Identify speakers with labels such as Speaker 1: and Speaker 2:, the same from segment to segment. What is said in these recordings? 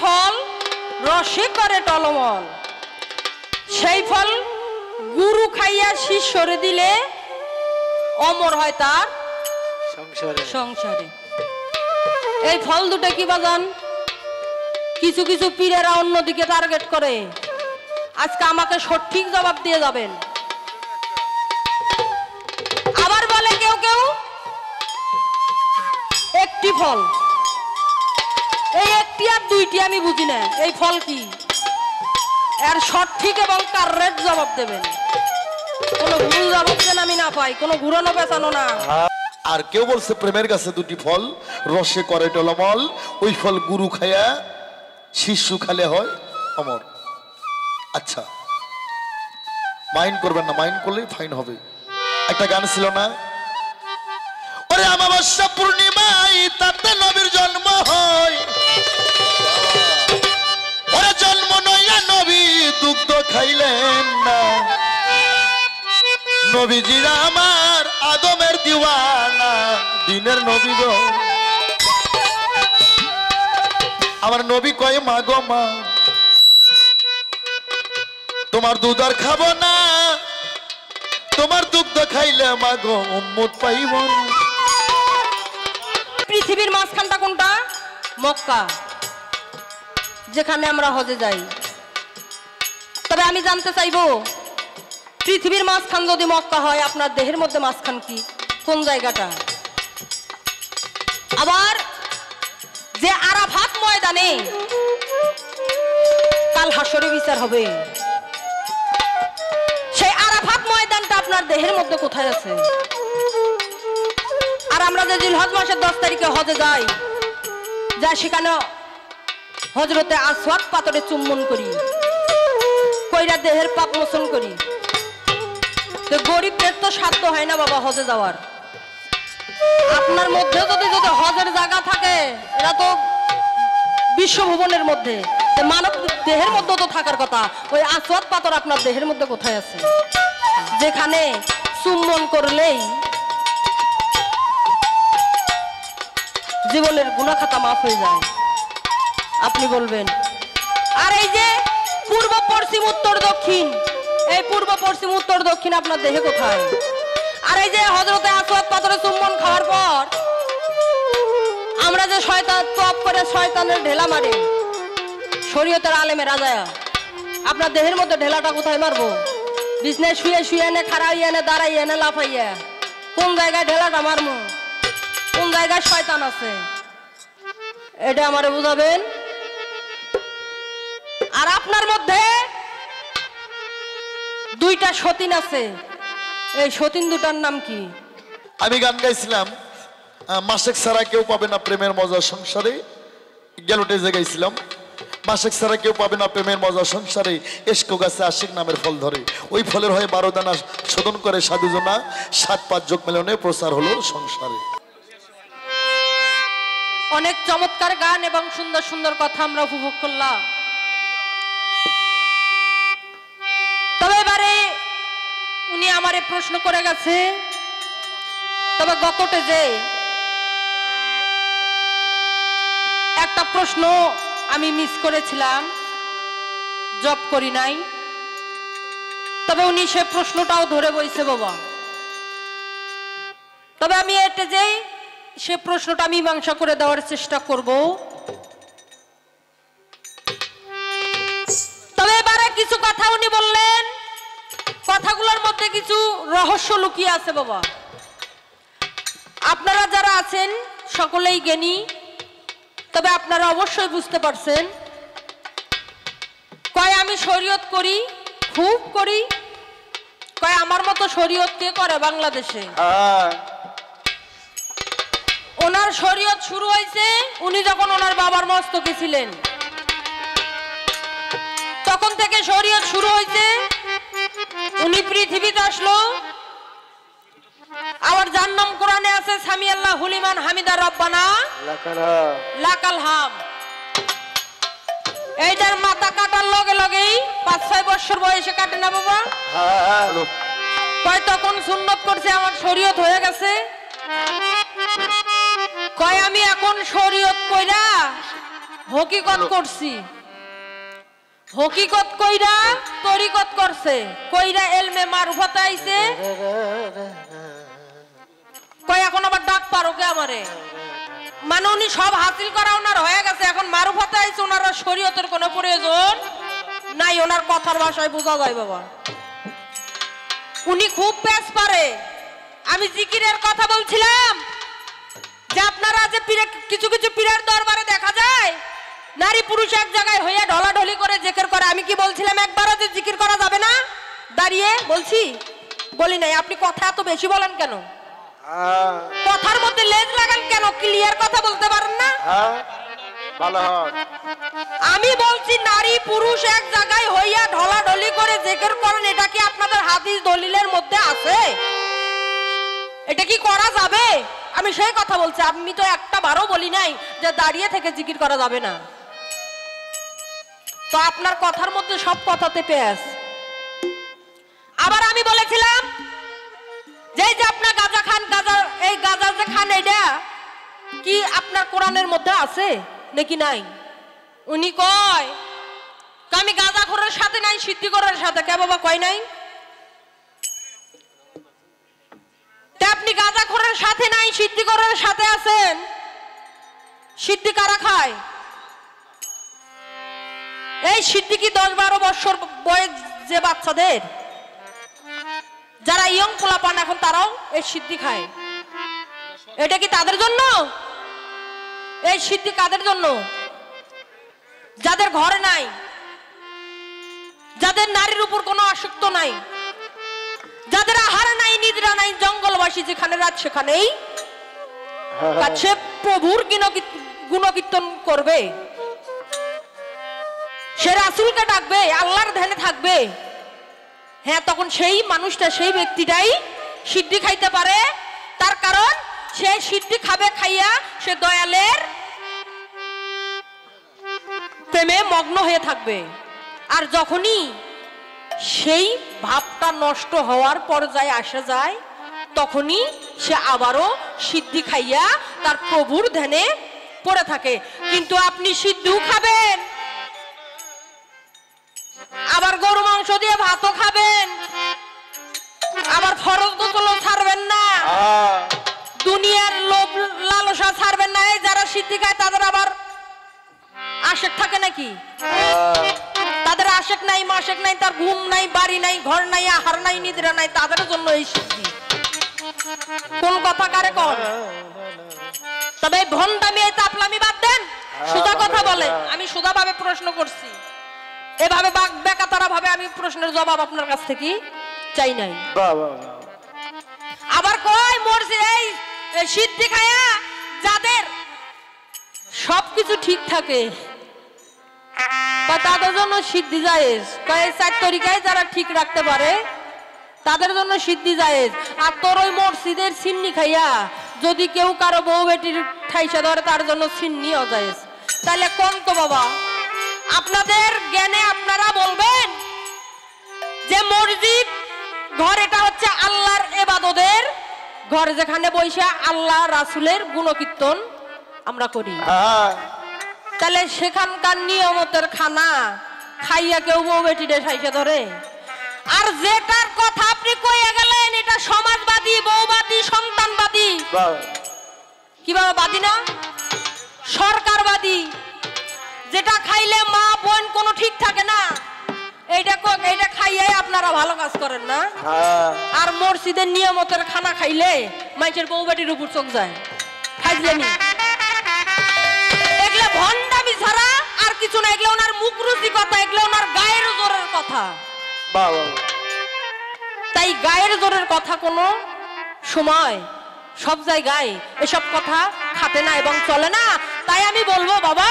Speaker 1: ফল রসে করে টলমল, সেই ফল গুরু খাইয়া শিষ্যরে দিলে অমর হয় তার সংসারে। এই ফল দুটো কি বাজান? কিছু কিছু পীরেরা অন্যদিকে টার্গেট করে। আজকে আমাকে সঠিক জবাব দিয়ে যাবেন। আবার বলে কেউ কেউ একটি ফল, এই একটি আর দুইটি আমি বুঝি না, এই ফল কি? এর সঠিক এবং কারেক্ট জবাব দেবেন। কোনো ভুল জবাব যেন আমি না পাই, কোনো ঘুরানো পেছানো না।
Speaker 2: আর কেউ বলছে প্রেমের গাছে দুটি ফল রসে করে টলমল, ওই ফল গুরু খায়া শিশু খালে হয় অমর। আচ্ছা, মাইন্ড করবেন না, মাইন্ড করলেই ফাইন হবে। একটা গান ছিল না, ওরে অমাবস্যা পূর্ণিমায় তাতে নবীর জন্ম হয়, ওরে জন্ম নইয়া নবী দুগ্ধ খাইলেন না, নবীজিরা আমার আদমের দিওয়ানা, দিনের নবী গো আমার নবী কয় মা গো মা তোমার দুধ আর খাবো না, তোমার দুগ্ধ খাইলে মা গো উম্মত পাইব না।
Speaker 1: পৃথিবীর মাঝখানটা কোনটা? মক্কা, যেখানে আমরা হজে যাই। তবে আমি জানতে চাইবো, পৃথিবীর মাঝখান যদি মক্কা হয়, আপনার দেহের মধ্যে মাঝখান কি, কোন জায়গাটা? আবার যে আরাফাত ময়দানে কাল হাসরে বিচার হবে, সেই আরাফাত ময়দানটা আপনার দেহের মধ্যে কোথায় আছে? আর আমরা যে জিলহজ মাসের 10 তারিখে হজে যাই, যা সেখানে হজরতে আসওয়াদ পাথরে চুম্বন করি, কইরা দেহের পাপ মোচন করি। তো গরিবদের তো সাধ্য হয় না বাবা হজে যাওয়ার। আপনার মধ্যে যদি যদি হজের জায়গা থাকে, এরা তো বিশ্বভুবনের মধ্যে, মানব দেহের মধ্যে তো থাকার কথা। ওই আসওয়াদ পাথর আপনার দেহের মধ্যে কোথায় আছে? যেখানে চুম্বন করলেই জীবনের গুনাহ খাতা মাফ হয়ে যায়। আপনি বলবেন, আর এই যে পূর্ব পশ্চিম উত্তর দক্ষিণ, এই পূর্ব পশ্চিম উত্তর দক্ষিণ আপনার দেহে কোথায়? আর এই যে হযরতে আসওয়াদ পাথরে চুম্বন খাওয়ার পর আমরা যে শয়তান তপ করে শয়তানের ঢেলা মারি, শরীয়তের আলেমে রাজায়া, আপনার দেহের মধ্যে ঢেলাটা কোথায় মারবো? বিছনায় শুয়ে শুয়ে এনে, খাড়াই এনে, দাঁড়াই এনে, লাফাইয়া, কোন জায়গায় ঢেলাটা মারবো? কোন জায়গায় শয়তান আছে? এটা আমারে বুঝাবেন। আর আপনার মধ্যে দুইটা সতীন আছে, এই সতীন দুটার নাম কি?
Speaker 2: আমি গান গাইছিলাম, মাসেক ছাড়া কেউ পাবে না প্রেমের মজা সংসারে, গেলোটে যে গাইছিলাম, মাসেক ছাড়া কেউ পাবে না প্রেমের মজা সংসারে, এসকো গাছে আশিক নামের ফল ধরে, ওই ফলের হয়ে 12 দানা শোধন করে সাধুজনা, 7-5 যোগ মেলনে প্রচার হলো সংসারে।
Speaker 1: অনেক চমৎকার গান এবং সুন্দর সুন্দর কথা আমরা উপভোগ করলাম। তবে এবারে উনি আমারে প্রশ্ন করে গেছে, তবে গতটে যে একটা প্রশ্ন আমি মিস করেছিলাম, জব করি নাই, তবে উনি সে প্রশ্নটাও ধরে বইছে বাবা। তবে আমি এটা যে সে প্রশ্নটা মীমাংসা করে দেওয়ার চেষ্টা করব। তবে এবারে কিছু কথা উনি বললেন, কথাগুলোর মধ্যে কিছু রহস্য লুকিয়ে আছে বাবা। আপনারা যারা আছেন সকলেই জ্ঞানী, তবে আপনারা অবশ্যই বুঝতে পারছেন। কয় আমি শরীয়ত করি, খুব করি, কয় আমার মতো শরীয়ত কে করে বাংলাদেশে? ওনার শরীয়ত শুরু হয়েছে উনি যখন ওনার বাবার মস্তকে ছিলেন, তখন থেকে শরীয়ত শুরু হয়েছে। উনি পৃথিবীতে আসলো, আবার যার নাম কোরআনে আছে সামি আল্লাহ হুলিমান হামিদা রব্বানা লাকাল হাম। এইটার মাথা কাটার লগে লগেই 5-6 বছর বয়সে কাটে না বাবা? কয় তখন সুন্নত করছে, আমার শরীয়ত হয়ে গেছে। কয় আমি এখন শরীয়ত কইরা হকিকত করছি, হকিকত কইরা তরিকত করছে, কইরা এলমে মারুফত আইছে, কই এখন আবার ডাক পারো কে আমারে, মানে উনি সব হাসিল করা ওনার হয়ে গেছে, এখন মারুফত আইছে, ওনার শরীয়তের কোনো প্রয়োজন নাই, ওনার কথার ভাষায় বোঝা যায় বাবা। উনি খুব পেশ পারে। আমি জিকিরের কথা বলছিলাম যে আপনারা যে কিছু কিছু পীরের দরবারে দেখা যায় নারী পুরুষ এক জায়গায় হইয়া ঢলাঢলি করে জিকির করে। আমি কি বলছিলাম একবারও যে জিকির করা যাবে না? দাঁড়িয়ে বলছি? বলি নাই। আপনি কথা এত বেশি বলেন কেন? কথার মধ্যে লেজ লাগান কেন? ক্লিয়ার কথা বলতে পারেন না? আমি বলছি নারী পুরুষ এক জায়গায় হইয়া ঢলাঢলি করে জিকির করেন, এটা কি আপনাদের হাদিস দলিলের মধ্যে আছে? এটা কি করা যাবে? আমি সেই কথা বলছি। আমি তো একটা বারও বলি নাই যে দাঁড়িয়ে থেকে জিকির করা যাবে না। তো আপনার কথার মধ্যে সব কথাতে পেঁয়াজ। আবার আমি বলেছিলাম যে আপনার গাঁজা খান, গাঁজা এই গাঁজা যে খান এটা কি আপনার কোরআনের মধ্যে আছে নাকি নাই? উনি কয় আমি গাঁজাখোরের সাথে নাই, সিদ্ধিখোরের সাথে। কে বাবা কয় নাই? আপনি গাঁজাখোরের সাথে নাই, সিদ্ধিখোরের সাথে আছেন। সিদ্ধি কারা খায়? এই সিদ্ধি কি 10-12 বছর বয়স যে বাচ্চাদের, যারা ইয়ং পোলাপান এখন তারাও এই সিদ্ধি খায়। এটা কি তাদের জন্য? এই সিদ্ধি কাদের জন্য? যাদের ঘরে নাই, যাদের নারীর উপর কোনো আসক্ত নাই, যাদের আহার নাই, নিদ্রা নাই, জঙ্গলবাসী যেখানে রাত সেখানেই কাছে প্রভুর গুণকীর্তন করবে, সে রাসূলকে ডাকবে, আল্লাহর ধ্যানে থাকবে। হ্যাঁ, তখন সেই মানুষটা, সেই ব্যক্তিটাই সিদ্ধি খাইতে পারে। তার কারণ সে সিদ্ধি খাবে, খাইয়া সে দয়ালের প্রেমে মগ্ন হয়ে থাকবে। আর যখনই সেই ভাবটা নষ্ট হওয়ার পর্যায়ে আসে যায়, তখনই সে আবারও সিদ্ধি খাইয়া তার প্রভুর ধ্যানে পড়ে থাকে। কিন্তু আপনি সিদ্ধিও খাবেন, আবার গরু মাংস দিয়ে ভাতও খাবেন, আবার ফরজ গোসলও ছাড়বেন না, দুনিয়ার লোভ লালসা ছাড়বেন না। এই যারা সিদ্ধি খায় তাদের আবার আশেক থাকে নাকি? তাদের আশেক নাই, মাসেক নাই, তার ঘুম নাই, বাড়ি নাই, ঘর নাই, আহার নাই, নিদ্রা নাই, তাদের জন্য এই সিদ্ধি। কোন কথা কারে কন? তবে ভন্ডামি, এই তাপলামি বাদ দেন, সোজা কথা বলে। আমি সোজা ভাবে প্রশ্ন করছি, এভাবে বেকাতারা ভাবে আমি প্রশ্নের জবাব আপনার কাছ থেকে চাই নাই। আবার কয় মরছে এই সিদ্ধি খায়া যাদের সবকিছু ঠিক থাকে তাদের জন্য সিদ্ধি জায়েজ। কয় 4 তরিকায় যারা ঠিক রাখতে পারে তাদের জন্য সিদ্ধি জায়েজ। আর তোর ওই মসজিদের সিন্নি খাইয়া যদি কেউ কারো বউ বেটির ঠাইসা ধরে তার জন্য সিন্নি অজায়েজ। তাহলে কোন তো বাবা, আপনাদের জ্ঞানে আপনারা বলবেন যে মসজিদ ঘর এটা হচ্ছে আল্লাহর ইবাদতের ঘর, যেখানে বসে আল্লাহ রাসূলের গুণকীর্তন আমরা করি। তাহলে সেখানকার নিয়মতের খানা খাইয়া কেউ বউ বেটিরে ঠাইসা ধরে? আর যেটার কথা আপনি কইয়া গেলেন এটা সমাজবাদী, বউবাদী, সন্তানবাদী। কিভাবে বাদী না? সরকারবাদী। যেটা খাইলে মা বোন কোনো ঠিক থাকে না, এইটা খাইয়াই আপনারা ভালো কাজ করেন না। আর মসজিদের নিয়মতের খানা খাইলে মানুষের বউ বেটির উপর চোখ যায়। ফাইজলামি, এগুলো ভন্ডামি ছাড়া আর কিছু না। এগুলো ওনার মুখরুচি কথা, এগুলো ওনার গায়ের জোরের কথা। তাই গায়ের জোরের কথা কোনো সময় সব জায়গায় এসব কথা খাটে না এবং চলে না। তাই আমি বলবো বাবা,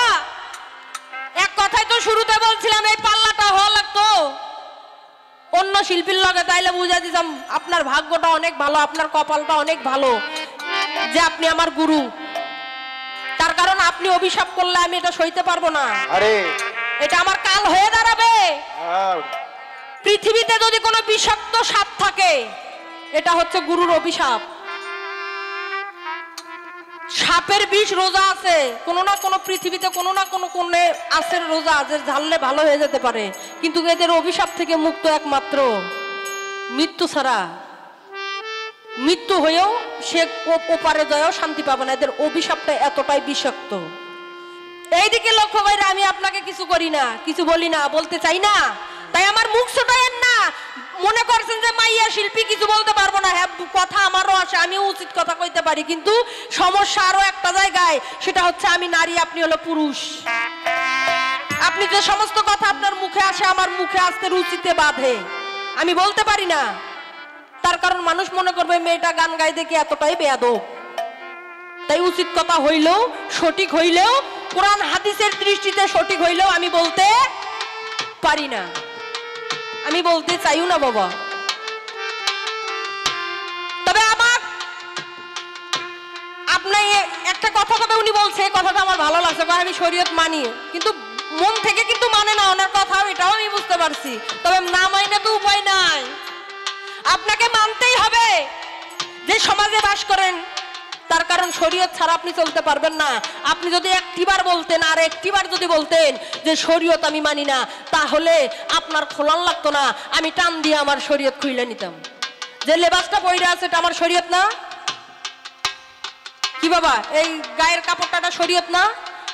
Speaker 1: এক কথাই তো শুরুতে বলছিলাম এই পাল্লাটা হওয়া লাগতো অন্য শিল্পীর লগে, তাইলে বুঝা দিতাম আপনার ভাগ্যটা অনেক ভালো, আপনার কপালটা অনেক ভালো যে আপনি আমার গুরু। তার কারণ আপনি অভিশাপ করলে আমি এটা সইতে পারবো না। এটা আমার কাল হয়ে দাঁড়াবে। পৃথিবীতে যদি কোনো বিষাক্ত সাপ থাকে এটা হচ্ছে গুরুর অভিশাপ। সাপের বিষ রোজা আছে, কোনো না কোনো পৃথিবীতে কোনো না কোনো কোণে আছে রোজা, যে ঝাললে ভালো হয়ে যেতে পারে, কিন্তু এদের অভিশাপ থেকে মুক্ত একমাত্র মৃত্যু ছাড়া। মৃত্যু হয়েও সে ওপারে যায়ও শান্তি পাবে না, এদের অভিশাপটা এতটাই বিষাক্ত। এইদিকে লক্ষ্য করে আমি আপনাকে কিছু করি না, কিছু বলি না, বলতে চাই না, তাই আমার মুখ ছোটায়েন না। মনে করছেন যে মাইয়া শিল্পী কিছু বলতে পারবো না, হ্যাঁ কথা আমারও আসে, আমিও উচিত কথা কইতে পারি, কিন্তু সমস্যা আরো একটা জায়গায়, সেটা হচ্ছে আমি নারী, আপনি হলো পুরুষ। আপনি যে সমস্ত কথা আপনার মুখে আসে আমার মুখে আসতে রুচিতে বাঁধে, আমি বলতে পারি না, তার কারণ মানুষ মনে করবে মেয়েটা গান গাই দেখে এতটাই বেয়াদব। তাই উচিত কথা হইলেও, সঠিক হইলেও, কোরআন হাদিসের দৃষ্টিতে সঠিক হইলেও আমি বলতে পারি না, আমি বলতে চাইও না বাবা। তবে আমার আপনি একটা কথা কথা উনি বলছে, কথাটা আমার ভালো লাগছে, আমি শরীয়ত মানি, কিন্তু মন থেকে কিন্তু মানে না ওনার কথা, এটাও আমি বুঝতে পারছি। তবে না মাইনে তো উপায় নাই, আপনাকে মানতেই হবে যে সমাজে বাস করেন, তার কারণ শরীয়ত ছাড়া আপনি চলতে পারবেন না। আপনি যদি একটিবার বলতেন আর একটিবার যদি বলতেন যে শরীয়ত আমি মানি না, তাহলে আপনার খোলান লাগতো না, আমি টান দিয়ে আমার শরীয়ত খুইলে নিতাম। যে লেবাসটা পইরা আছে এটা আমার শরীয়ত না? কি বাবা, এই গায়ের কাপড়টা শরীয়ত না?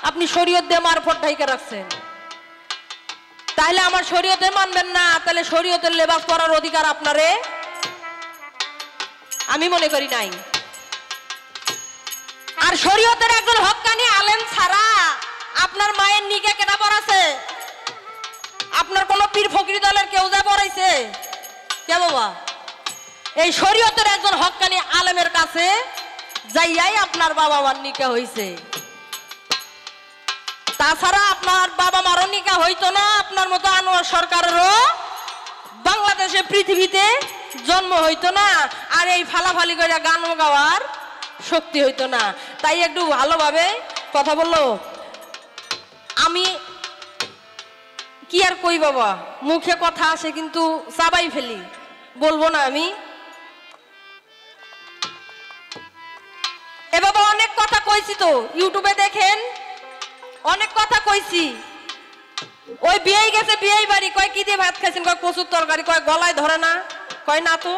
Speaker 1: আপনি শরীয়ত দিয়ে মারফত ঢাইকে রাখছেন, তাহলে আমার শরীয়তে মানবেন না, তাহলে শরীয়তের লেবাস পরার অধিকার আপনারে আমি মনে করি নাই। আর শরীয়তের একজন হক্কানি আলেম ছাড়া আপনার মায়ের নিকে কেনা পড়াছে? আপনার কোন পীর ফকির দলের কেউ যা পড়াইছে কে বাবা? এই শরীয়তের একজন হক্কানি আলেমের কাছে যাইয়াই আপনার বাবা মার নিকা হইছে। তাছাড়া আপনার বাবা মারও নিকা হইতো না, আপনার মতো আনোয়ার সরকারেরও বাংলাদেশে পৃথিবীতে জন্ম হইতো না, আর এই ফালাফালি করে গান গাওয়ার শক্তি হইতো না। তাই একটু ভালোভাবে কথা বললো। আমি কি আর কই বাবা, মুখে কথা আসে কিন্তু চাবাই ফেলি, বলবো না আমি। এ বাবা অনেক কথা কইছি তো, ইউটিউবে দেখেন অনেক কথা কইছি। ওই বিয়েই গেছে, বিয়েই বাড়ি, কয় কি দিয়ে ভাত খাইছেন, কয় কচুর তরকারি, কয় গলায় ধরে না, কয় না তো,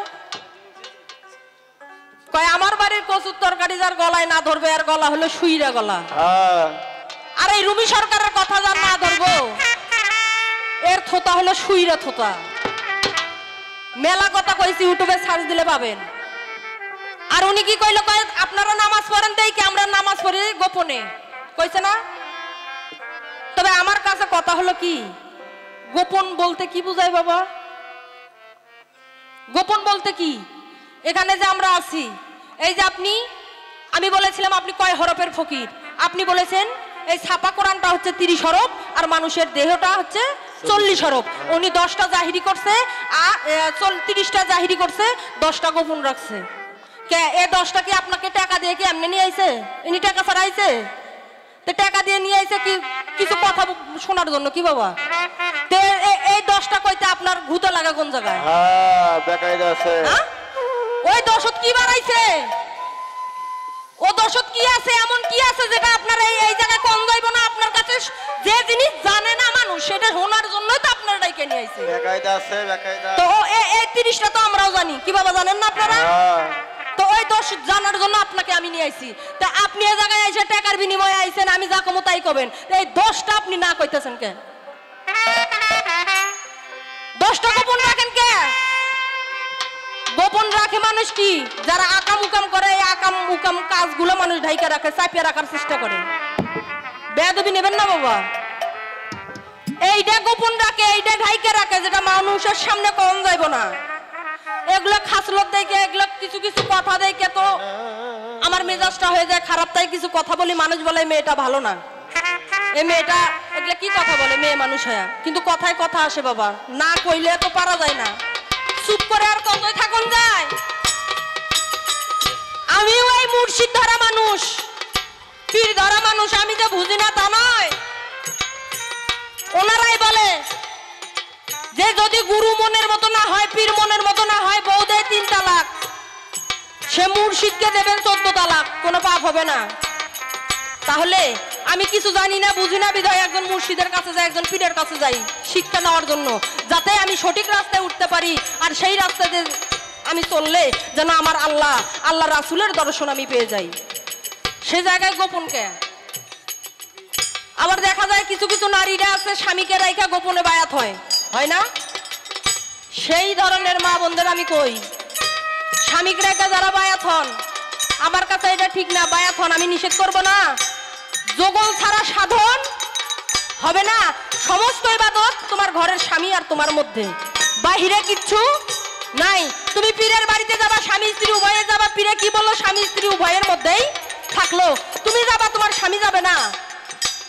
Speaker 1: কয় আমার বাড়ির কচুর তরকারি যার গলায় না ধরবে আর গলা হলো সুইরা গলা। আর এই রুমি সরকারের কথা যার না ধরবো এর থোতা হলো সুইরা থোতা। মেলা কথা কইছি, ইউটিউবে সার্চ দিলে পাবেন। আর উনি কি কইলো, কয় আপনারা নামাজ পড়েন তাই কি আমরা নামাজ পড়ি গোপনে, কইছে না? তবে আমার কাছে কথা হলো কি, গোপন বলতে কি বুঝায় বাবা? গোপন বলতে কি? এখানে যে আমরা আছি, এই যে আপনি, আমি বলেছিলাম আপনি কয় হরফের ফকির, আপনি বলেছেন এই ছাপা কোরআনটা হচ্ছে 30 হরফ আর মানুষের দেহটা হচ্ছে 40 হরফ। উনি 10টা জাহিরি করছে আর 30টা জাহিরি করছে, 10টা গোপন রাখছে। কে এই 10টা কি আপনাকে টাকা দিয়ে কি এমনি নিয়ে আইছে? ইনি টাকা ছাড়া আইছে? তো টাকা দিয়ে নিয়ে আইছে কি কিছু কথা শোনার জন্য কি বাবা? তে এই 10টা কইতে আপনার ভূত লাগা কোন জায়গায়?
Speaker 3: হ্যাঁ বেকায়দা আছে।
Speaker 1: ওই দশত কি বাড়াইছে? ও দশত কি আছে, এমন কি আছে যেটা আপনার এই জায়গায় কম যাইব না? আপনার কাছে যে জিনিস জানে না মানুষ, সেটা শোনার জন্যই তো আপনার ডাইকে নিয়ে আইছে।
Speaker 3: বেকায়দা আছে, বেকায়দা।
Speaker 1: তো এই 30টা তো আমরাও জানি, কি বাবা জানেন না আপনারা? তো ওই 10 জানার জন্য আপনাকে আমি নিয়ে আইছি। তা আপনি এই জায়গায় এসে টাকার বিনিময়ে আইছেন, আমি যা কমো তাই কবেন, এই 10টা আপনি না কইতেছেন কে? 10টা গোপন রাখেন কে? গোপন রাখে মানুষ কি, যারা আকাম উকাম করে, এই আকাম উকাম কাজগুলো মানুষ ঢাইকা রাখে, চাপিয়ে রাখার চেষ্টা করে। বেয়াদবি নেবেন না বাবা। এইটা গোপন রাখে, এইটা ঢাইকা রাখে, যেটা মানুষের সামনে কম যাইব না। এগুলো খাসলত দেখে, এগুলো কিছু কিছু কথা দেখে তো আমার মেজাজটা হয়ে যায় খারাপ। তাই কিছু কথা বলি, মানুষ বলে মেয়েটা ভালো না, এই মেয়েটা এগুলো কি কথা বলে, মেয়ে মানুষ হয়ে। কিন্তু কথায় কথা আসে বাবা, না কইলে তো পারা যায় না। চুপ করে আর কতই থাকুন যায়? আমিও এই মুর্শিদ ধরা মানুষ, পীর ধরা মানুষ, আমি যে বুঝি না তা নয়। ওনারাই বলে যে যদি গুরু মনের মতো না হয়, পীর মনের মতো না হয়, বউ দেয় 3 তালাক, সে মুর্শিদকে দেবেন 14 তালাক, কোনো পাপ হবে না। তাহলে আমি কিছু জানি না বুঝি না বিধায় একজন মুর্শিদের কাছে যাই, একজন পীরের কাছে যাই শিক্ষা নেওয়ার জন্য, যাতে আমি সঠিক রাস্তায় উঠতে পারি। আর সেই রাস্তাতে আমি চললে যেন আমার আল্লাহ রাসূলের দর্শন আমি পেয়ে যাই। সে জায়গায় গোপনকে আবার দেখা যায় কিছু কিছু নারীরা আছে স্বামীকে রাইখা গোপনে বায়াত হয় না? সেই ধরনের মা বোনদের আমি কই, স্বামীকে রাইখা যারা বায়াত হন, আমার কাছে এটা ঠিক না। বায়াত হন, আমি নিষেধ করব না। যোগল ছাড়া সাধন হবে না। সমস্ত ইবাদত তোমার ঘরের স্বামী আর তোমার মধ্যে, বাহিরে কিচ্ছু নাই। তুমি পীরের বাড়িতে যাবা, স্বামী স্ত্রী উভয়ে যাবা, পীরে কি বললো স্বামী স্ত্রী উভয়ের মধ্যেই থাকলো। তুমি যাবা, তোমার স্বামী যাবে না।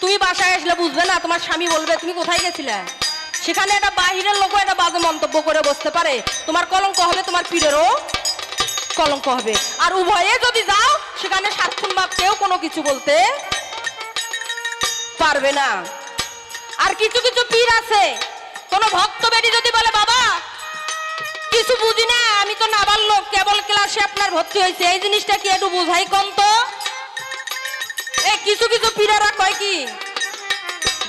Speaker 1: তুমি বাসায় আসলে বুঝবে না, তোমার স্বামী বলবে তুমি কোথায় গেছিলে। সেখানে একটা বাহিরের লোক একটা বাজে মন্তব্য করে বসতে পারে, তোমার কলঙ্ক হবে, তোমার পীরেরও কলঙ্ক হবে। আর উভয়ে যদি যাও সেখানে সাক্ষুন বাপ কেউ কোনো কিছু বলতে পারবে না। আর কিছু কিছু পীর আছে, কোন ভক্ত বেটি যদি বলে বাবা কিছু বুঝি না, আমি তো নাবাল লোক, কেবল ক্লাসে আপনার ভর্তি হয়েছে, এই জিনিসটা কি একটু বুঝাই কম তো। কিছু কিছু পীরেরা কয় কি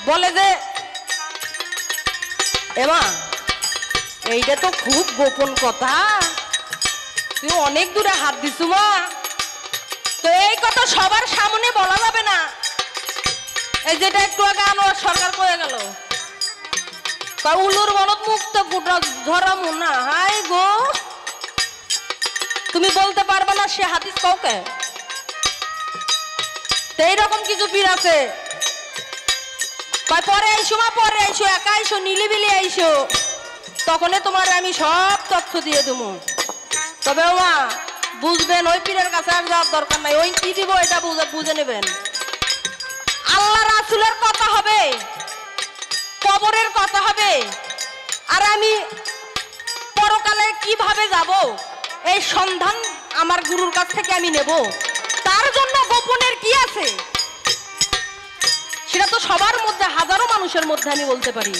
Speaker 1: বলে যে এমা এইটা তো খুব গোপন কথা, তুই অনেক দূরে হাত দিছু মা, তো এই কথা সবার সামনে বলা যাবে না। এই যেটা একটু আগে আনোয়ার সরকার কয়ে গেল, উলুর বলত মুক্ত ফুটা ধরামু না। হাই গো, তুমি বলতে পারবে না সে হাদিস কাউকে। এইরকম কিছু পীর আছে, পরে আইসো মা, পরে আইসো, একা আইসো, নিলিবিলি আইসো, তখনই তোমার আমি সব তথ্য দিয়ে দেবো। তবে মা বুঝবেন, ওই পীরের কাছে আর যাওয়ার দরকার নাই, ওই কি দিব এটা বুঝে নেবেন। আল্লাহ রাসূলের কথা হবে, কবরের কথা হবে, আর আমি পরকালে কিভাবে যাব এই সন্ধান আমার গুরুর কাছ থেকে আমি নেব। তার জন্য গোপনের কি আছে সেটা তো সবার মধ্যে, হাজারো মানুষের মধ্যে আমি বলতে পারি।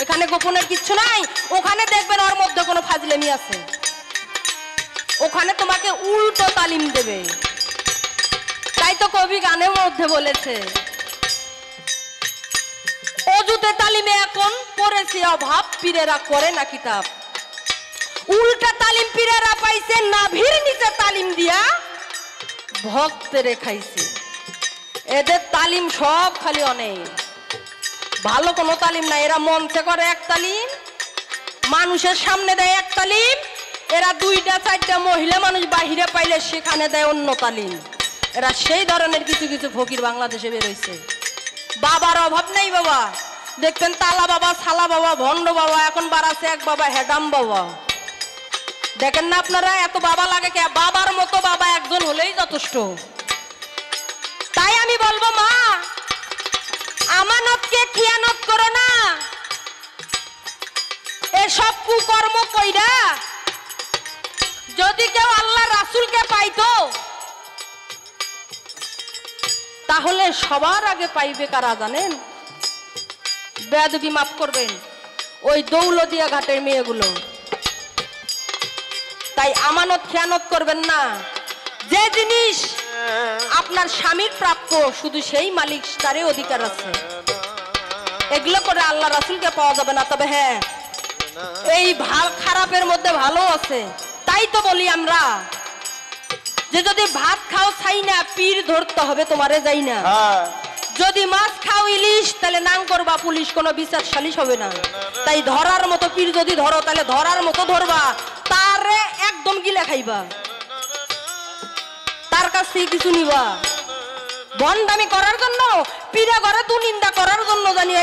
Speaker 1: এখানে গোপনের কিচ্ছু নাই। ওখানে দেখবেন ওর মধ্যে কোনো ফাজলামি আছে, ওখানে তোমাকে উল্টো তালিম দেবে। তাই তো কবি গানের মধ্যে বলেছে, অজুতে তালিমে এখন পড়েছে অভাব, পীরেরা করে না কিতাব। উল্টা তালিম পীরেরা পাইছে, নাভির নিচে তালিম দিয়া ভক্তেরে খাইছে। এদের তালিম সব খালি অনেক, ভালো কোনো তালিম নাই। এরা মঞ্চে করে এক তালিম, মানুষের সামনে দেয় এক তালিম, এরা দুইটা চারটা মহিলা মানুষ বাহিরে পাইলে সেখানে দেয় অন্য তালিম। এরা সেই ধরনের কিছু কিছু ফকির বাংলাদেশে বেরোইছে। বাবার অভাব নেই বাবা, দেখবেন তালা বাবা, সালা বাবা, ভণ্ড বাবা, এখন বাড়াছে এক বাবা হেডাম বাবা। দেখেন না আপনারা, এত বাবা লাগে কে? বাবার মতো বাবা একজন হলেই যথেষ্ট। তাই আমি বলবো মা, আমানতকে খিয়ানত করো না। এসব কুকর্ম কইরা যদি কেউ আল্লাহ রাসূলকে পাইতো, তাহলে সবার আগে পাইবে কারা জানেন? বেয়াদবি মাফ করবেন, ওই দৌলদিয়া ঘাটের মেয়েগুলো। তাই আমানত খেয়ানত করবেন না। যে জিনিস আপনার স্বামীর প্রাপ্য শুধু সেই মালিক তারই অধিকার আছে, এগুলো করে আল্লাহ রাসূলকে পাওয়া যাবে না। তবে হ্যাঁ, এই খারাপের মধ্যে ভালো আছে। তাই তো বলি আমরা যে যদি ভাত খাও ছাই না, পীর ধরতে হবে তোমারে যাই না। যদি মাছ খাও ইলিশ, তাহলে নাং করবা পুলিশ, কোনো বিচার সালিশ হবে না। তাই ধরার মতো পীর যদি ধরো, তাহলে ধরার মতো ধরবা, তারে একদম গিলে খাইবা, তার কাছ থেকে কিছু নিবা। বন্দামি করার জন্য, পীরে ঘরে তু নিন্দা করার জন্য জানি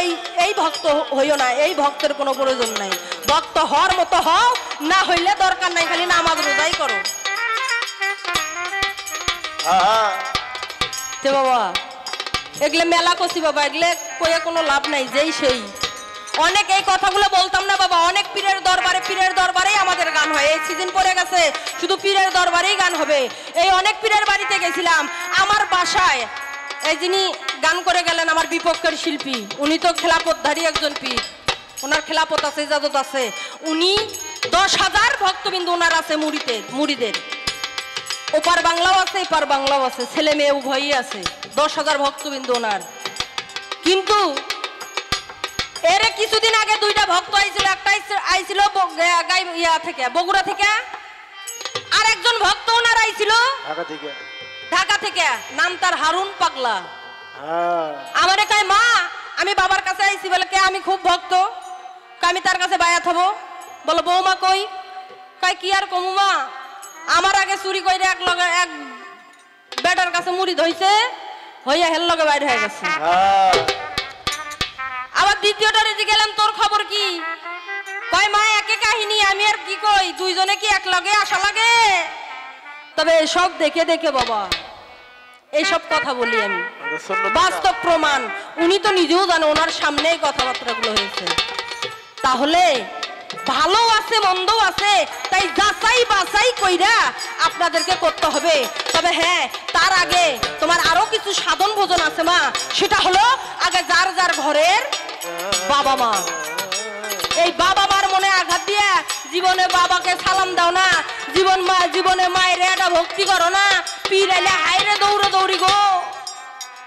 Speaker 1: এই ভক্ত হইও না। এই ভক্তের কোনো প্রয়োজন নাই। ভক্ত হওয়ার মতো হও, না হইলে দরকার নাই, খালি নামাজ রোজাই করো। তে বাবা এগুলো মেলা কষি বাবা, এগুলো কয়ে কোনো লাভ নাই। যেই সেই অনেক এই কথাগুলো বলতাম না বাবা, অনেক পীরের দরবারেই আমাদের গান হয়। এই সিজন পড়ে গেছে, শুধু পীরের দরবারেই গান হবে। এই অনেক পীরের বাড়িতে গেছিলাম। আমার বাসায় এই যিনি গান করে গেলেন আমার বিপক্ষের শিল্পী, উনি তো খেলাপতধারী একজন পীর, ওনার খেলাপত আছে, ইজাজত আছে। উনি 10,000 ভক্তবিন্দু ওনার আছে মুড়িদের। ওপার বাংলাও আছে এপার বাংলাও আছে, ছেলে মেয়ে উভয়ই আছে, 10,000 ভক্তবিন্দু ওনার। কিন্তু এর কিছুদিন আগে দুইটা ভক্ত আইছিল, একটা আইছিল ইয়া থেকে, বগুড়া থেকে, আর একজন ভক্ত ওনার আইছিল ঢাকা থেকে, নাম তার হারুন পাগলা। আমারে কয় মা আমি বাবার কাছে আইছি, বলে কে? আমি খুব ভক্ত, আমি তার কাছে বায়াত হবো। বলো বৌমা কই? কয় কি আর কমু মা, আমার আগে চুরি করে এক বেটার কাছে মুড়ি ধইছে, হইয়া হেল লগে বাইরে হয়ে গেছে। আবার দ্বিতীয়টা রেজি গেলাম, তোর খবর কি? কয় মা একে কাহিনী, আমি আর কি কই, দুইজনে কি এক লগে আসা লাগে? তবে এসব দেখে দেখে বাবা এইসব কথা বলি আমি, বাস্তব প্রমাণ, উনি তো নিজেও জানে, ওনার সামনেই কথাবার্তাগুলো হয়েছে। তাহলে ভালো আছে মন্দও আছে, তাই যাচাই বাছাই কইরা আপনাদেরকে করতে হবে। তবে হ্যাঁ, তার আগে তোমার আরো কিছু সাধন ভোজন আছে মা, সেটা হলো আগে যার যার ঘরের বাবা মা, এই বাবা মার মনে আঘাত দিয়া জীবনে বাবাকে সালাম দাও না, জীবনে মায়ের এটা ভক্তি করো না। পীর আইলে হাইরে দৌড়ে দৌড়ি গো,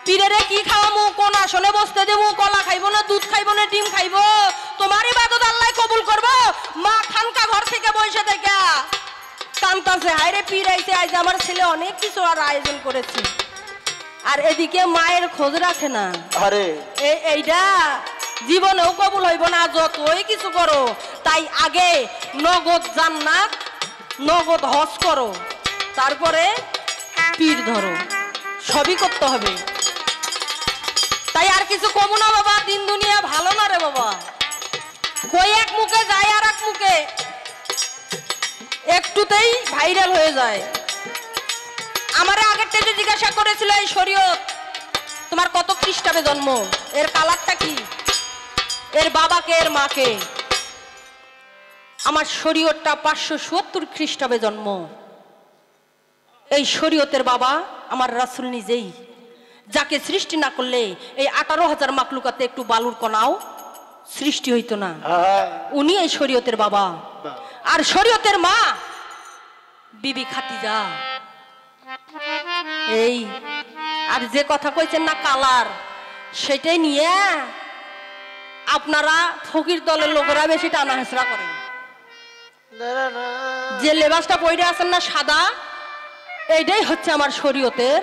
Speaker 1: পীরেরে কি খাওয়ামু, কোন আসনে বসতে দেবো, কলা খাইবো না দুধ খাইবো না ডিম খাইবো, তোমার ইবাদত আল্লাহ কবুল করবো? মা খানকা ঘর থেকে বসে থেকে কান্তাছে, হাইরে পীর আইছে, আইছে আমার ছেলে অনেক কিছু আর আয়োজন করেছে, আর এদিকে মায়ের খোঁজ রাখে না। আরে এইটা জীবনেও কবুল হইব না যতই কিছু করো। তাই আগে নগদ জান্নাত, নগদ হজ করো, তারপরে পীর ধরো, সবই করতে হবে। তাই আর কিছু কমু না বাবা, দিন দুনিয়া ভালো না রে বাবা, কই এক মুখে যায় আর এক মুখে, একটুতেই ভাইরাল হয়ে যায়। আমারে আগের থেকে জিজ্ঞাসা করেছিল এই শরীয়ত তোমার কত খ্রিস্টাব্দে জন্ম, এর কালারটা কি, এর বাবাকে এর মাকে? আমার শরীয়তটা 570 খ্রিস্টাব্দে জন্ম। এই শরীয়তের বাবা আমার রাসূল নিজেই, যাকে সৃষ্টি না করলে এই 18,000 মাকলুকাতে একটু বালুর কণাও সৃষ্টি হইতো না, উনি এই শরীয়তের বাবা। আর শরীয়তের মা বিবি খাদিজা। এই আর যে কথা কইছেন না কালার, সেটাই নিয়ে আপনারা ফকির দলের লোকেরা বেশি টানা হেঁচড়া করেন। যে লেবাসটা পরে আছেন না সাদা, এইটাই হচ্ছে আমার শরীয়তের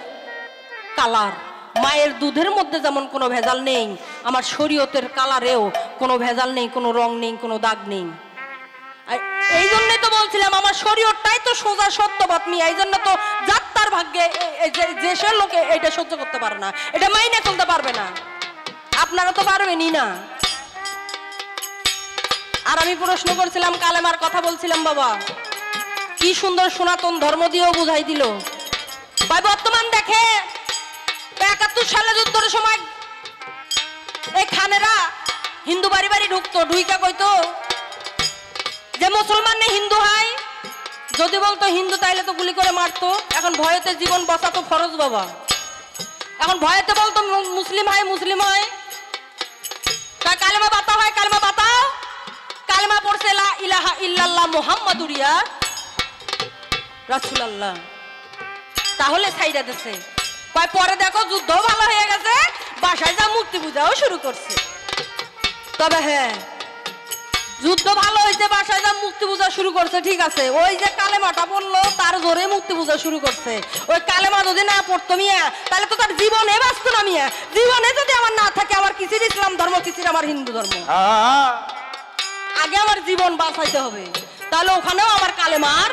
Speaker 1: কালার। মায়ের দুধের মধ্যে যেমন কোনো ভেজাল নেই, আমার শরীয়তের কালারেও কোনো ভেজাল নেই, কোনো রং নেই, কোনো দাগ নেই। এই জন্যই তো বলছিলাম আমার শরীয়তটাই তো সোজা সত্যবাদ নিয়ে, এই জন্য তো যাত্রার ভাগ্যে দেশের লোকে এটা সহ্য করতে পারে না, এটা মাইনে চলতে পারবে না, আপনারা তো পারবেনই না। আর আমি প্রশ্ন করছিলাম, কালেমার কথা বলছিলাম, বাবা কি সুন্দর সনাতন ধর্ম দিয়েও বুঝাই দিল। ভাই বর্তমান দেখে 71 সালে যুদ্ধের সময় এই খানেরা হিন্দু বাড়ি বাড়ি ঢুকতো, ঢুইকা কইতো যে মুসলমান নেই হিন্দু হয়, যদি বলতো হিন্দু তাইলে তো গুলি করে মারতো। এখন ভয়েতে জীবন বাঁচাতো ফরজ বাবা, এখন ভয়েতে বলতো মুসলিম হয়, মুসলিম হয়, কালেমা বাতা হয়, কালেমা বাতাও, কালেমা পড়ছে লা ইলাহা ইল্লাল্লাহ মুহাম্মাদুর রাসূলুল্লাহ, তাহলে ছাইরা দিছে। কয় পরে দেখো যুদ্ধ ভালো হয়ে গেছে, বাসায় যা মূর্তি পূজাও শুরু করছে। তবে হ্যাঁ, যুদ্ধ ভালো হয়েছে, বাসায় যা মূর্তি পূজা শুরু করছে, ঠিক আছে, ওই যে কালেমাটা বললো তার জোরে মূর্তি পূজা শুরু করছে। ওই কালেমা যদি না পড়তো মিয়া, তাহলে তো তার জীবনে বাঁচত না মিয়া। জীবনে যদি আমার না থাকে, আমার কিসির ইসলাম ধর্ম, কিসির আমার হিন্দু ধর্ম। আগে আমার জীবন বাঁচাইতে হবে, তাহলে ওখানেও আমার কালেমার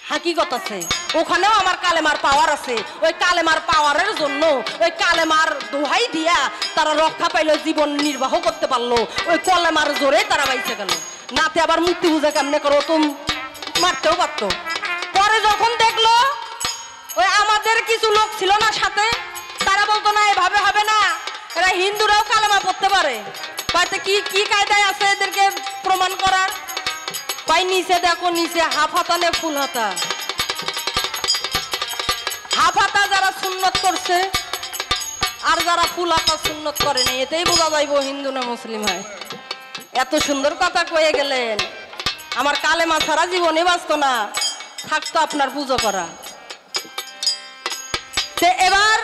Speaker 1: হাকিকত আছে, ওখানেও আমার কালেমার পাওয়ার আছে। ওই কালেমার পাওয়ারের জন্য ওই কালেমার দোহাই দিয়া তারা রক্ষা পাইলো, জীবন নির্বাহ করতে পারলো, ওই কলেমার জোরে তারা বাইচে গেল। নাতে আবার মূর্তি পূজা কেমনে করো, তো মারতেও পারতো। পরে যখন দেখলো ওই আমাদের কিছু লোক ছিল না সাথে, তারা বলতো না এভাবে হবে না, এরা হিন্দুরাও কালেমা পড়তে পারে। হয়তো কি কি কায়দায় আছে এদেরকে প্রমাণ করার? পাই নিচে দেখো, নিচে হাফ হাতা নে ফুল হাতা। হাফ হাতা যারা সুন্নত করছে আর যারা ফুল হাতা সুন্নত করেনি, এতেই বোঝা যাইব হিন্দু না মুসলিম হয়। এত সুন্দর কথা কয়ে গেলেন, আমার কালেমা ছাড়া জীবনে বাঁচত না। থাকতো আপনার পুজো করা। এবার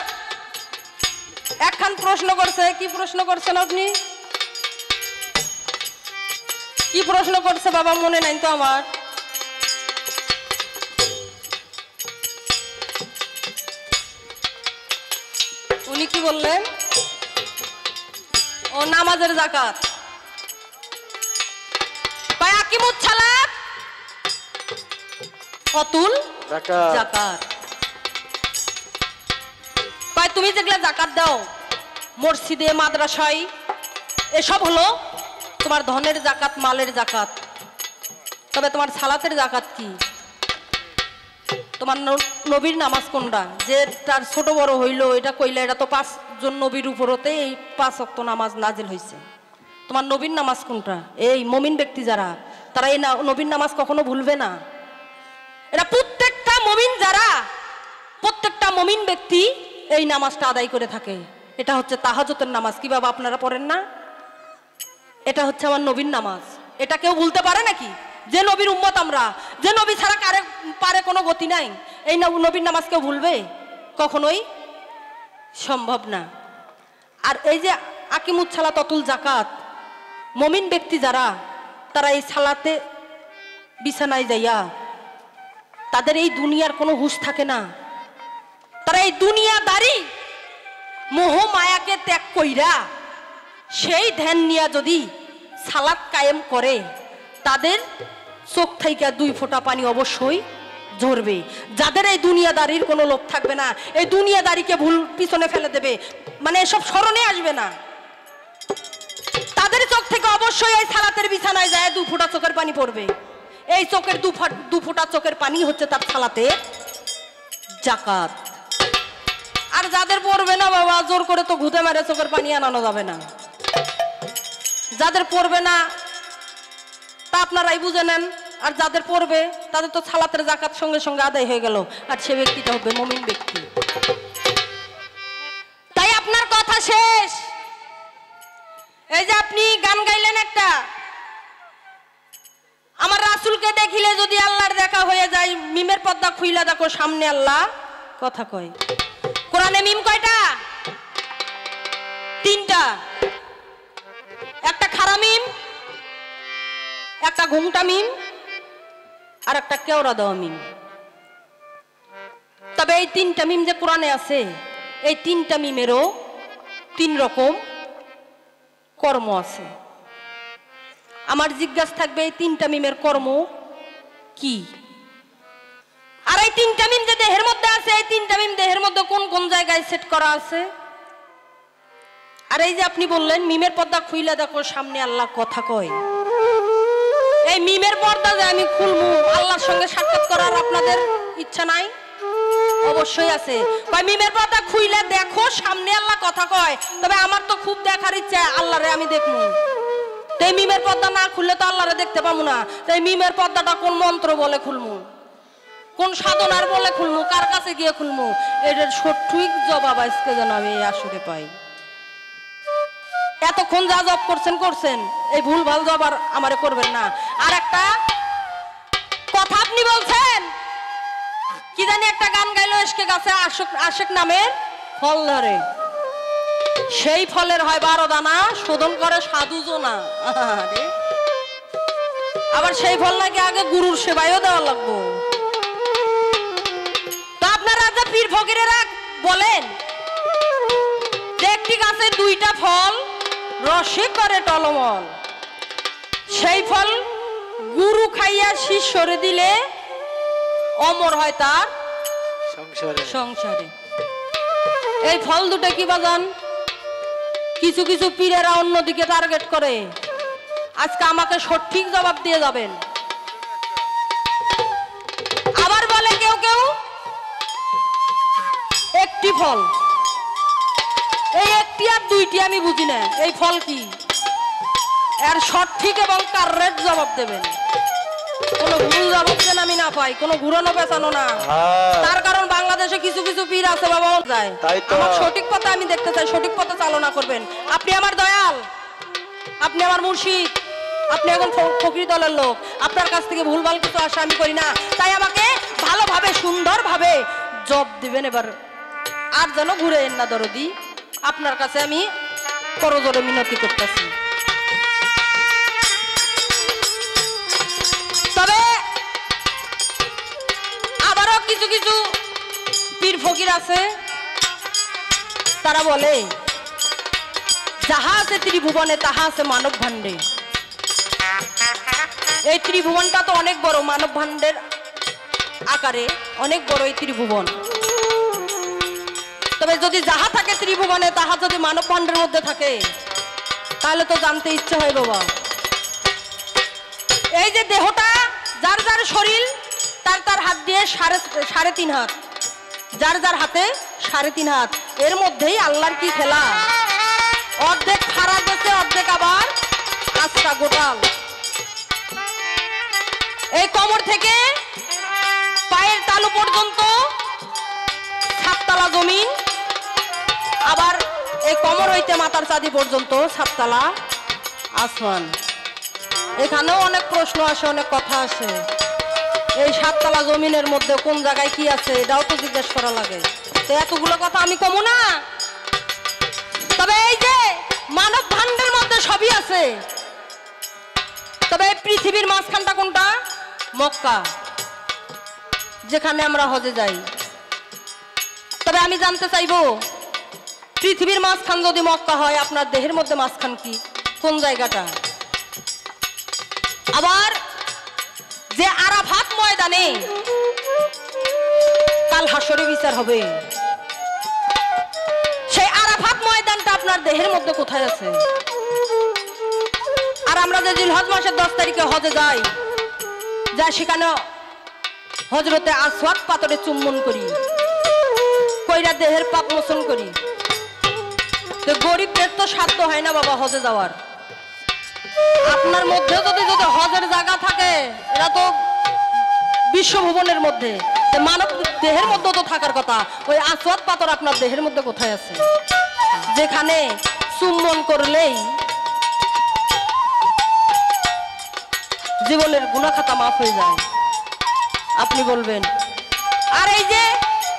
Speaker 1: একখান প্রশ্ন করছে, কি প্রশ্ন করছেন আপনি? কি প্রশ্ন করছে বাবা, মনে নাই তো আমার। উনি কি বললেন? ও নামাজের যাকাত। আকিমুচ্ছালাত অতুল যাকাত। তুমি যেগুলা যাকাত দাও মসজিদে মাদ্রাসায়, এসব হলো তোমার ধনের যাকাত, মালের যাকাত। তবে তোমার সালাতের যাকাত কি? তোমার নবীর নামাজ কোনটা? যে তার ছোট বড় হইলো এটা কইলে, এটা তো 5 জন নবীর উপরতে এই 5 ওয়াক্ত নামাজ নাজিল হয়েছে। তোমার নবীর নামাজ কোনটা? এই মুমিন ব্যক্তি যারা, তারা এই নবীর নামাজ কখনো ভুলবে না। এটা প্রত্যেকটা মুমিন যারা, প্রত্যেকটা মুমিন ব্যক্তি এই নামাজটা আদায় করে থাকে। এটা হচ্ছে তাহাজ্জুদের নামাজ। কি বাবা আপনারা পড়েন না? এটা হচ্ছে আমার নবীর নামাজ। এটা কেউ ভুলতে পারে নাকি? যে নবীর উম্মত আমরা, যে নবী ছাড়া কারে পারে কোনো গতি নাই, এই নবীর নামাজ কেউ ভুলবে? কখনোই সম্ভব না। আর এই যে আকিমুচ্ছালাত অতুল যাকাত, মুমিন ব্যক্তি যারা, তারা এই সালাতে বিছানায় যাইয়া তাদের এই দুনিয়ার কোনো হুঁশ থাকে না। তারা এই দুনিয়াদারি মোহ মায়াকে ত্যাগ কইরা সেই ধ্যান নিয়া যদি সালাত কায়েম করে, তাদের চোখ থেকে 2 ফোঁটা পানি অবশ্যই ঝরবে। যাদের এই দুনিয়াদারির কোনো লোভ থাকবে না, এই দুনিয়াদারিকে ভুল পিছনে ফেলে দেবে, মানে এসব স্মরণে আসবে না, তাদের চোখ থেকে অবশ্যই এই সালাতের বিছানায় যায় 2 ফোঁটা চোখের পানি পড়বে। এই চোখের 2 ফোঁটা চোখের পানি হচ্ছে তার সালাতের যাকাত। আর যাদের পড়বে না বাবা, জোর করে তো ঘুতে মারে চোখের পানি আনানো যাবে না। যাদের পড়বে না তা আপনারাই বুঝে নেন। আর যাদের পড়বে তাদের তো সালাতের যাকাত সঙ্গে সঙ্গে আদায় হয়ে গেল, আর সে ব্যক্তিটা হবে মুমিন ব্যক্তি। তাই আপনার কথা শেষ। এই যে আপনি গান গাইলেন একটা, আমার রাসূলকে দেখিলে যদি আল্লাহর দেখা হয়ে যায়, মিমের পর্দা খুইলা দেখো সামনে আল্লাহ কথা কয়। কোরআনে মিম কয়টা? 3টা। একটা খাড়া মিম, একটা ঘুমটা মিম, আর একটা কেওড়া দেওয়া মিম। তবে এই 3টা মিম যে কোরআনে আছে, এই 3টা মিমেরও 3 রকম কর্ম আছে। আমার জিজ্ঞাসা থাকবে এই 3টা মিমের কর্ম কি? আর এই 3টা মিম যে দেহের মধ্যে আছে, এই 3টা মিম দেহের মধ্যে কোন কোন জায়গায় সেট করা আছে? আর এই যে আপনি বললেন মিমের পর্দা খুইলা দেখো সামনে আল্লাহ কথা কয়, এই মিমের পর্দা যে আমি খুলবো, আল্লাহর সঙ্গে সাক্ষাৎ করার আপনাদের ইচ্ছা নাই? অবশ্যই আছে। মিমের পর্দা খুইলা দেখো সামনে আল্লাহ কথা কয়, তবে আমার তো খুব দেখার ইচ্ছা, আল্লাহরে আমি দেখবো। তাই মিমের পর্দা না খুললে তো আল্লাহরে দেখতে পাবো না। তাই মিমের পর্দাটা কোন মন্ত্র বলে খুলবো, কোন সাধনার বলে খুলবো, কার কাছে গিয়ে খুলবো? এটার সঠিক জবাব আজকে যেন আমি এই আসরে পাই। এতক্ষণ যা জব করছেন, এই ভুল ভাল জব আর আমারে করবেন না। আর একটা কথা আপনি বলছেন, কি জানি একটা গান গাইলো, এসকে গাছে আশেক নামের ফল ধরে, সেই ফলের হয় 12 দানা, শোধন করে সাধু জনা। আবার সেই ফল নাকি আগে গুরুর সেবায়ও দেওয়া লাগবো। তো আপনারা যে পীর ফকিরেরা বলেন যে একটি গাছে 2টা ফল রসে করে টলমল, সেই ফল গুরু খাইয়া শিষ্যরে দিলে অমর হয় তার সংসারে। এই ফল দুটো কি বাজান? কিছু কিছু পীরেরা অন্যদিকে টার্গেট করে। আজকে আমাকে সঠিক জবাব দিয়ে যাবেন। আবার বলে কেউ কেউ একটি ফল, এই একটি আর 2টি আমি বুঝি না, এই ফল কি? এর সঠিক এবং কারেক্ট জবাব দেবেন। কোনো ভুল জবাব যেন আমি না পাই, কোনো ঘুরানো পেছানো না। তার কারণ বাংলাদেশে কিছু কিছু পীর আছে বাবা যায়, আমার সঠিক পথে আমি দেখতে চাই, সঠিক পথে চালনা করবেন। আপনি আমার দয়াল, আপনি আমার মুর্শিদ, আপনি এখন ফকির দলের লোক, আপনার কাছ থেকে ভুলভাল কিছু আশা আমি করি না। তাই আমাকে ভালোভাবে সুন্দরভাবে জব দিবেন এবার। আর যেন ঘুরে না দরদি, আপনার কাছে আমি করজোরে মিনতি করতেছি। তবে আবারও কিছু কিছু পীর ফকির আছে, তারা বলে যাহা আছে ত্রিভুবনে তাহা আছে মানব ভাণ্ডে। এই ত্রিভুবনটা তো অনেক বড়, মানব ভাণ্ডের আকারে অনেক বড় এই ত্রিভুবন। তবে যদি যাহা থাকে ত্রিভুবনে তাহা যদি মানব ভাণ্ডের মধ্যে থাকে, তাহলে তো জানতে ইচ্ছে হয় বাবা। এই যে দেহটা, যার যার শরীর তার তার হাত দিয়ে সাড়ে তিন হাত, যার যার হাতে 3.5 হাত, এর মধ্যেই আল্লাহর কি খেলা। অর্ধেক খারাপ আছে, অর্ধেক আবার আস্তা গোটাল। এই কোমর থেকে পায়ের তালু পর্যন্ত 7 তলা জমিন, আবার এই কোমর হইতে মাথার চাঁদি পর্যন্ত 7 তলা আসমান। এখানেও অনেক প্রশ্ন আসে, অনেক কথা আসে। এই 7 তলা জমিনের মধ্যে কোন জায়গায় কি আছে এটাও তো জিজ্ঞেস করা লাগে। তো এতগুলো কথা আমি কমু না। তবে এই যে মানব ভাণ্ডের মধ্যে সবই আছে। তবে পৃথিবীর মাঝখানটা কোনটা? মক্কা, যেখানে আমরা হজে যাই। তবে আমি জানতে চাইবো, পৃথিবীর মাঝখান যদি মক্কা হয়, আপনার দেহের মধ্যে মাঝখান কি, কোন জায়গাটা? আবার যে আরাফাত ময়দানে কাল হাসরে বিচার হবে, সেই আরাফাত ময়দানটা আপনার দেহের মধ্যে কোথায় আছে? আর আমরা যে জিলহজ মাসের 10 তারিখে হজে যাই, যা সেখানে হজরতে আসওয়াদ পাথরে চুম্বন করি, কইরা দেহের পাপ মোচন করি। তো গরিবদের তো সাধ্য হয় না বাবা হজে যাওয়ার। আপনার মধ্যে যদি যদি হজের জায়গা থাকে, এরা তো বিশ্বভুবনের মধ্যে, মানব দেহের মধ্যে তো থাকার কথা। ওই আসওয়াদ পাথর আপনার দেহের মধ্যে কোথায় আছে? যেখানে চুম্বন করলেই জীবনের গুনাহ খাতা মাফ হয়ে যায়। আপনি বলবেন, আর এই যে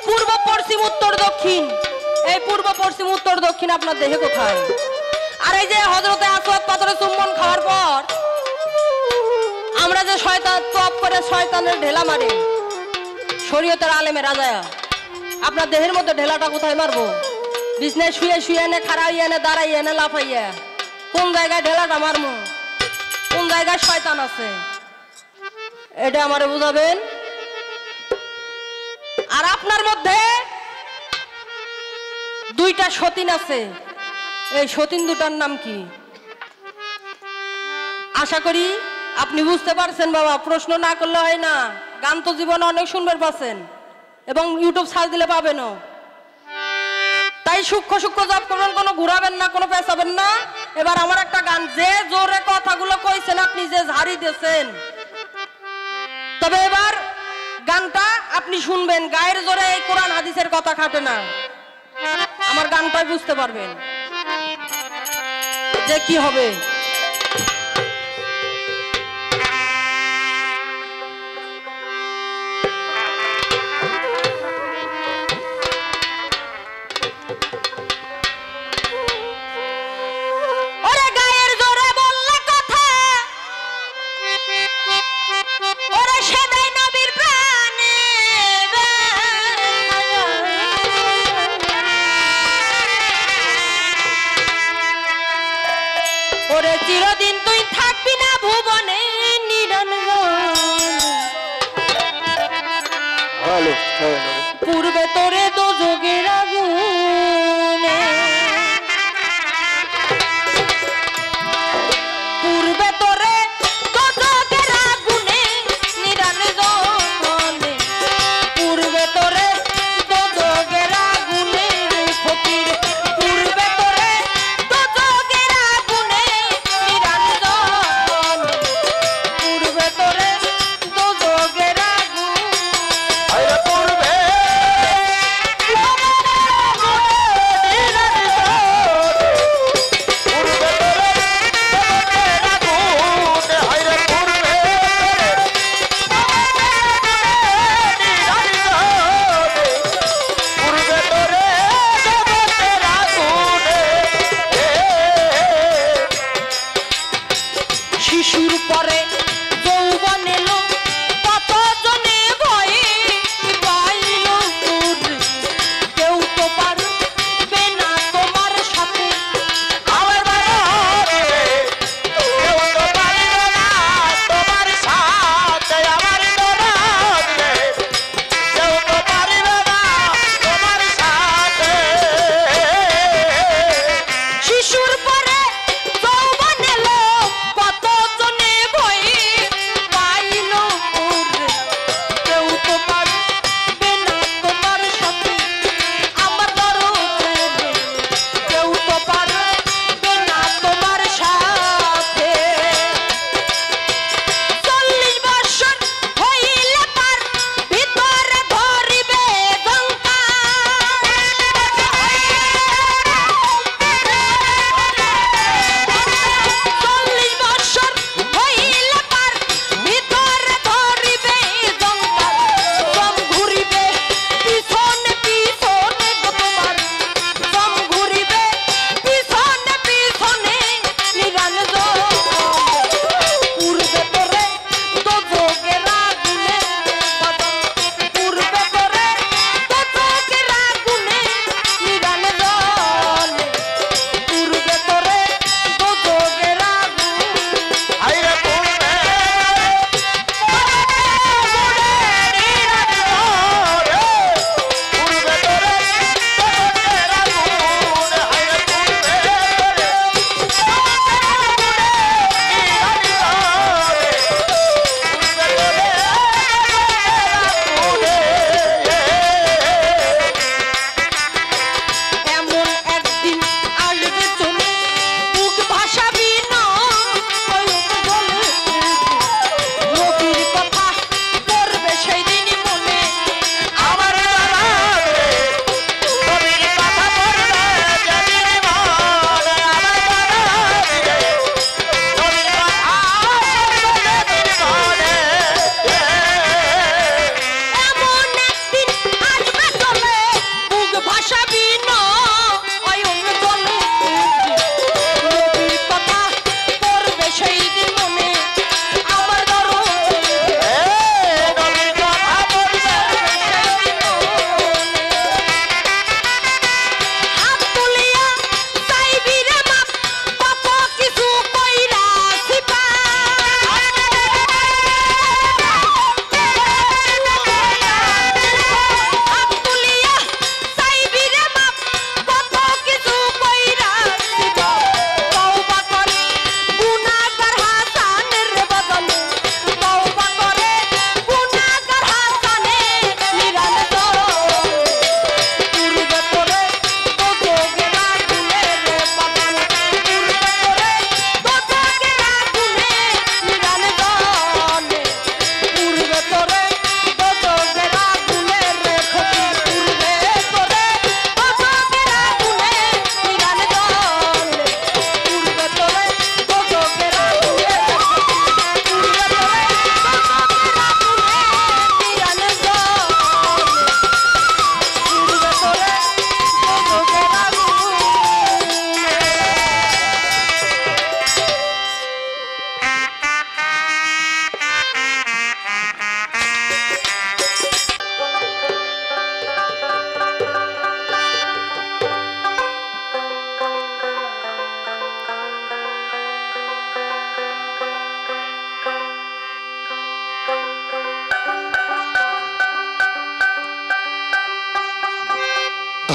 Speaker 1: পূর্ব পশ্চিম উত্তর দক্ষিণ, এই পূর্ব পশ্চিম উত্তর দক্ষিণ আপনার দেহে কোথায়? আর এই যে হযরতে আসওয়াদ পাথরে চুম্বন খাওয়ার পর আমরা যে শয়তান তপ করে শয়তানের ঢেলা মারি, শরীয়তের আলেমে রাজায়া, আপনার দেহের মধ্যে ঢেলাটা কোথায় মারবো? বিছনায় শুয়ে শুয়ে এনে, খাড়াইয়া এনে, দাঁড়াইয়া এনে, লাফাইয়া, কোন জায়গায় ঢেলাটা মারবো? কোন জায়গায় শয়তান আছে এটা আমারে বুঝাবেন। আর আপনার মধ্যে 2টা সতীন আছে, এই সতীন দুটার নাম কি? আশা করি আপনি বুঝতে পারছেন বাবা, প্রশ্ন না করলে হয় না। গান তো জীবনে অনেক শুনবার পাচ্ছেন এবং ইউটিউব সার্চ দিলে পাবেনও। তাই সূক্ষ্ম সূক্ষ্ম জব করবেন, কোনো ঘুরাবেন না, কোনো পেঁচাবেন না। এবার আমার একটা গান, যে জোরে কথাগুলো কইছেন আপনি, যে ঝাড়ি দিয়েছেন, তবে এবার গানটা আপনি শুনবেন। গায়ের জোরে এই কোরআন হাদিসের কথা খাটে না, আমার গানটাই বুঝতে পারবেন যে কি হবে। চিরদিন তুই থাকবি না ভুবনে নিরঞ্জন, পূর্বে তোরে দোজখের আগুনে, পূর্বে তোরে দোজখের আগুনে নিরঞ্জনে, পূর্বে তোরে দোজখের আগুনে ফকির, পূর্বে তোরে দোজখের আগুনে নিরঞ্জন, পূর্বে তোরে দোজখের আগুন,
Speaker 2: পূর্বে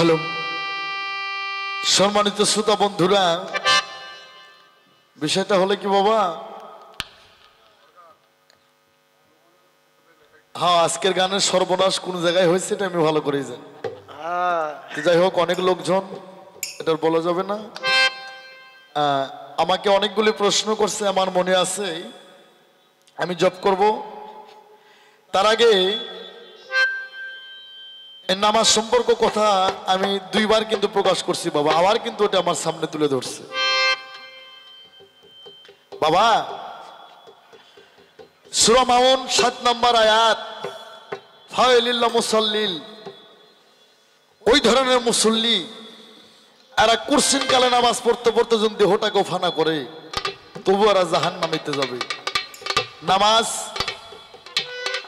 Speaker 2: হ্যালো, সম্মানিত শ্রোতা বন্ধুরা, বিষয়টা হলো কি বাবা, হ্যাঁ আজকের গানের সর্বনাশ কোন জায়গায় হয়েছে এটা আমি ভালো করেই জানি। যাই হোক, অনেক লোকজন, এটা বলা যাবে না। আমাকে অনেকগুলি প্রশ্ন করছে, আমার মনে আছে আমি জব করব। তার আগে নামাজ সম্পর্ক কথা আমি 2 বার কিন্তু প্রকাশ করছি বাবা, আবার কিন্তু ওটা আমার সামনে তুলে ধরছে বাবা। সূরা মাউন 7 নম্বর আয়াত, ফাওয়াইলিল মুসাল্লিল, ওই ধরনের মুসল্লি এরা কুরসিন কালে নামাজ পড়তে পড়তে যদি দেহটাকে ফানা করে তবু এরা জাহান্নামে যাবে। নামাজ,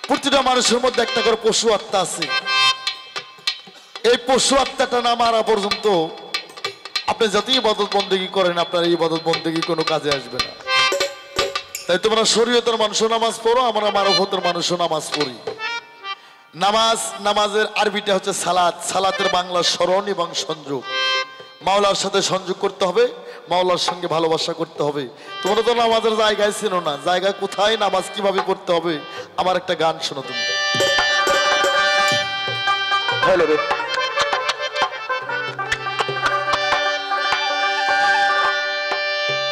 Speaker 2: প্রতিটা মানুষের মধ্যে একটা করে পশু আত্মা আছে। এই পশু আত্মাটা না মারা পর্যন্ত আপনি যত ইবাদত বন্দেগী করেন আপনার এই ইবাদত বন্দেগী কোনো কাজে আসবে না। তাই তোমরা শরীয়তের মানুষও নামাজ পড়ো, আমরা মারফতের মানুষও নামাজ পড়ি। নামাজ, নামাজের আরবিটা হচ্ছে সালাত, সালাতের বাংলা স্মরণ এবং সংযোগ। মাওলার সাথে সংযোগ করতে হবে, মাওলার সঙ্গে ভালোবাসা করতে হবে। তোমরা তো নামাজের জায়গায় ছিল না, জায়গা কোথায়, নামাজ কিভাবে পড়তে হবে। আমার একটা গান শোনো তুমি।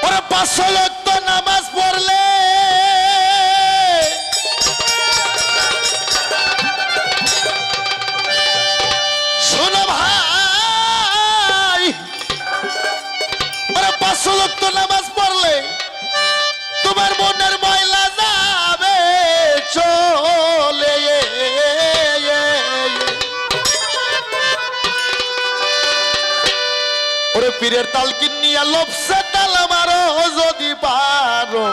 Speaker 2: ওরা 500 ওয়াক্ত নামাজ পড়লে শোনো ভাই, ওরা 500 ওয়াক্ত নামাজ পড়লে তোমার মনের ময়লা যাবে চলে। ওরে পীরের তালকিন নিয়া লপসে তাল মারো যদি পারো,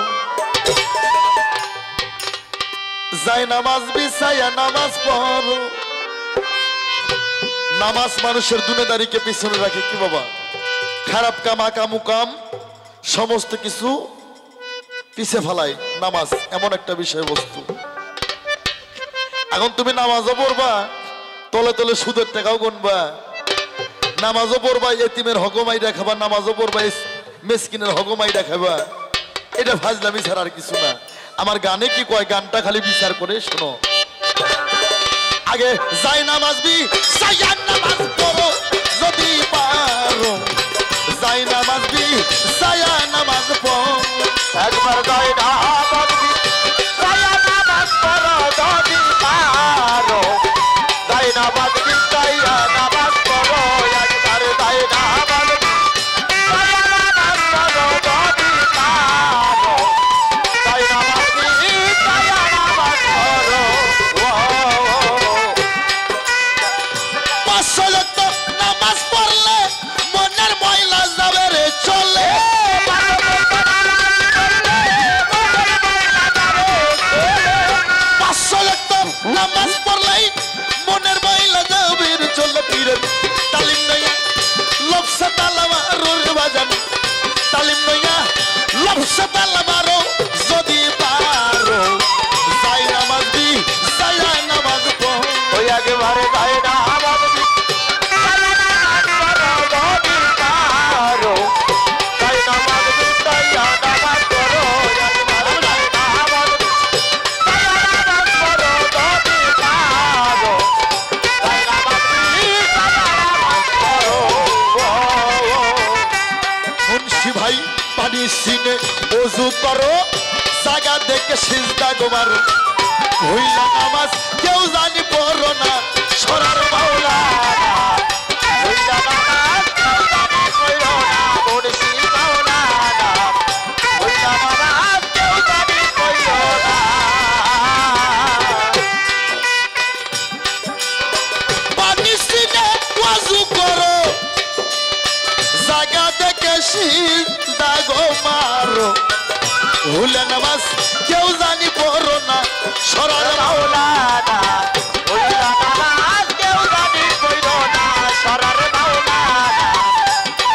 Speaker 2: যাই নামাজ বিছাইয়া নামাজ পড়ো। নামাজ মানুষের দুনিয়াদারিকে পিছনে রাখে কি বাবা, খারাপ কাম আকাম উকাম সমস্ত কিছু পিছে ফেলায় নামাজ, এমন একটা বিষয়বস্তু। এখন তুমি নামাজও পড়বা, তলে তলে সুদের টাকাও গুনবা, নামাজও পড়বা এতিমের হকমাই দেখাবা, নামাজও পড়বা মেসকিনের হকমাই দেখাবা। এটা ফাজলামি ছাড়া আর কিছু না। আমার গানে কি কয়, গানটা খালি বিচার করে শোনো। আগে যাই নামাজ বিছাইয়া নামাজ পড়ো যদি পারো, যাই নামাজ বিছাইয়া নামাজ পড়ো।
Speaker 3: একবার যাই নামাজ বিছাইয়া নামাজ পড়ো যদি পারো, যাই নামাজ বিছাইয়া নামাজ পড়ো। একবার যাই নামাজ বিছাইয়া নামাজ পড়ো যদি পারো, যাই নামাজ বিছাইয়া নামাজ পড়ো।
Speaker 2: 500 ওয়াক্ত নামাজ পড়লে মনের ময়লা যাবে রে চলে। 500 ওয়াক্ত নামাজ পড়লেই মনের ময়লা যাবে রে চলে। পীরের তালিম নয়া লপসা তালা মারো রে বাজান, তালিম নয়া লপসা তালা মারো যদি পারো, যাই নামাজ বিছাইয়া নামাজ পড়ো।
Speaker 3: ওই একবারে যাই নামাজ বিছাইয়া নামাজ পড়ো যদি পারো, যাই নামাজ বিছাইয়া নামাজ পড়ো। একবারে যাই নামাজ বিছাইয়া নামাজ পড়ো যদি পারো, যাই নামাজ বিছাইয়া নামাজ পড়ো।
Speaker 2: মুন্সি ভাই পানি সিনে ওযু করো, জায়গা দেখে সিজদা গো মারো। হইলা নামাজ কেউ জানি পড়ো না, সরার মাওলা
Speaker 3: হইলা নামাজ কেউ জানি পড়ো না, মুর্শিদ মাওলানা। হইলা নামাজ কেউ জানি পড়ো না।
Speaker 2: পানি সিনে ওযু করো, জায়গা দেখে সিজদা গো মারো। হইলা নামাজ কেউ জানি পড়ো না, সরার মাওলা।
Speaker 3: মাওলানা হইলা নামাজ কেউ জানি পড়ো না, সরার মাওলানা।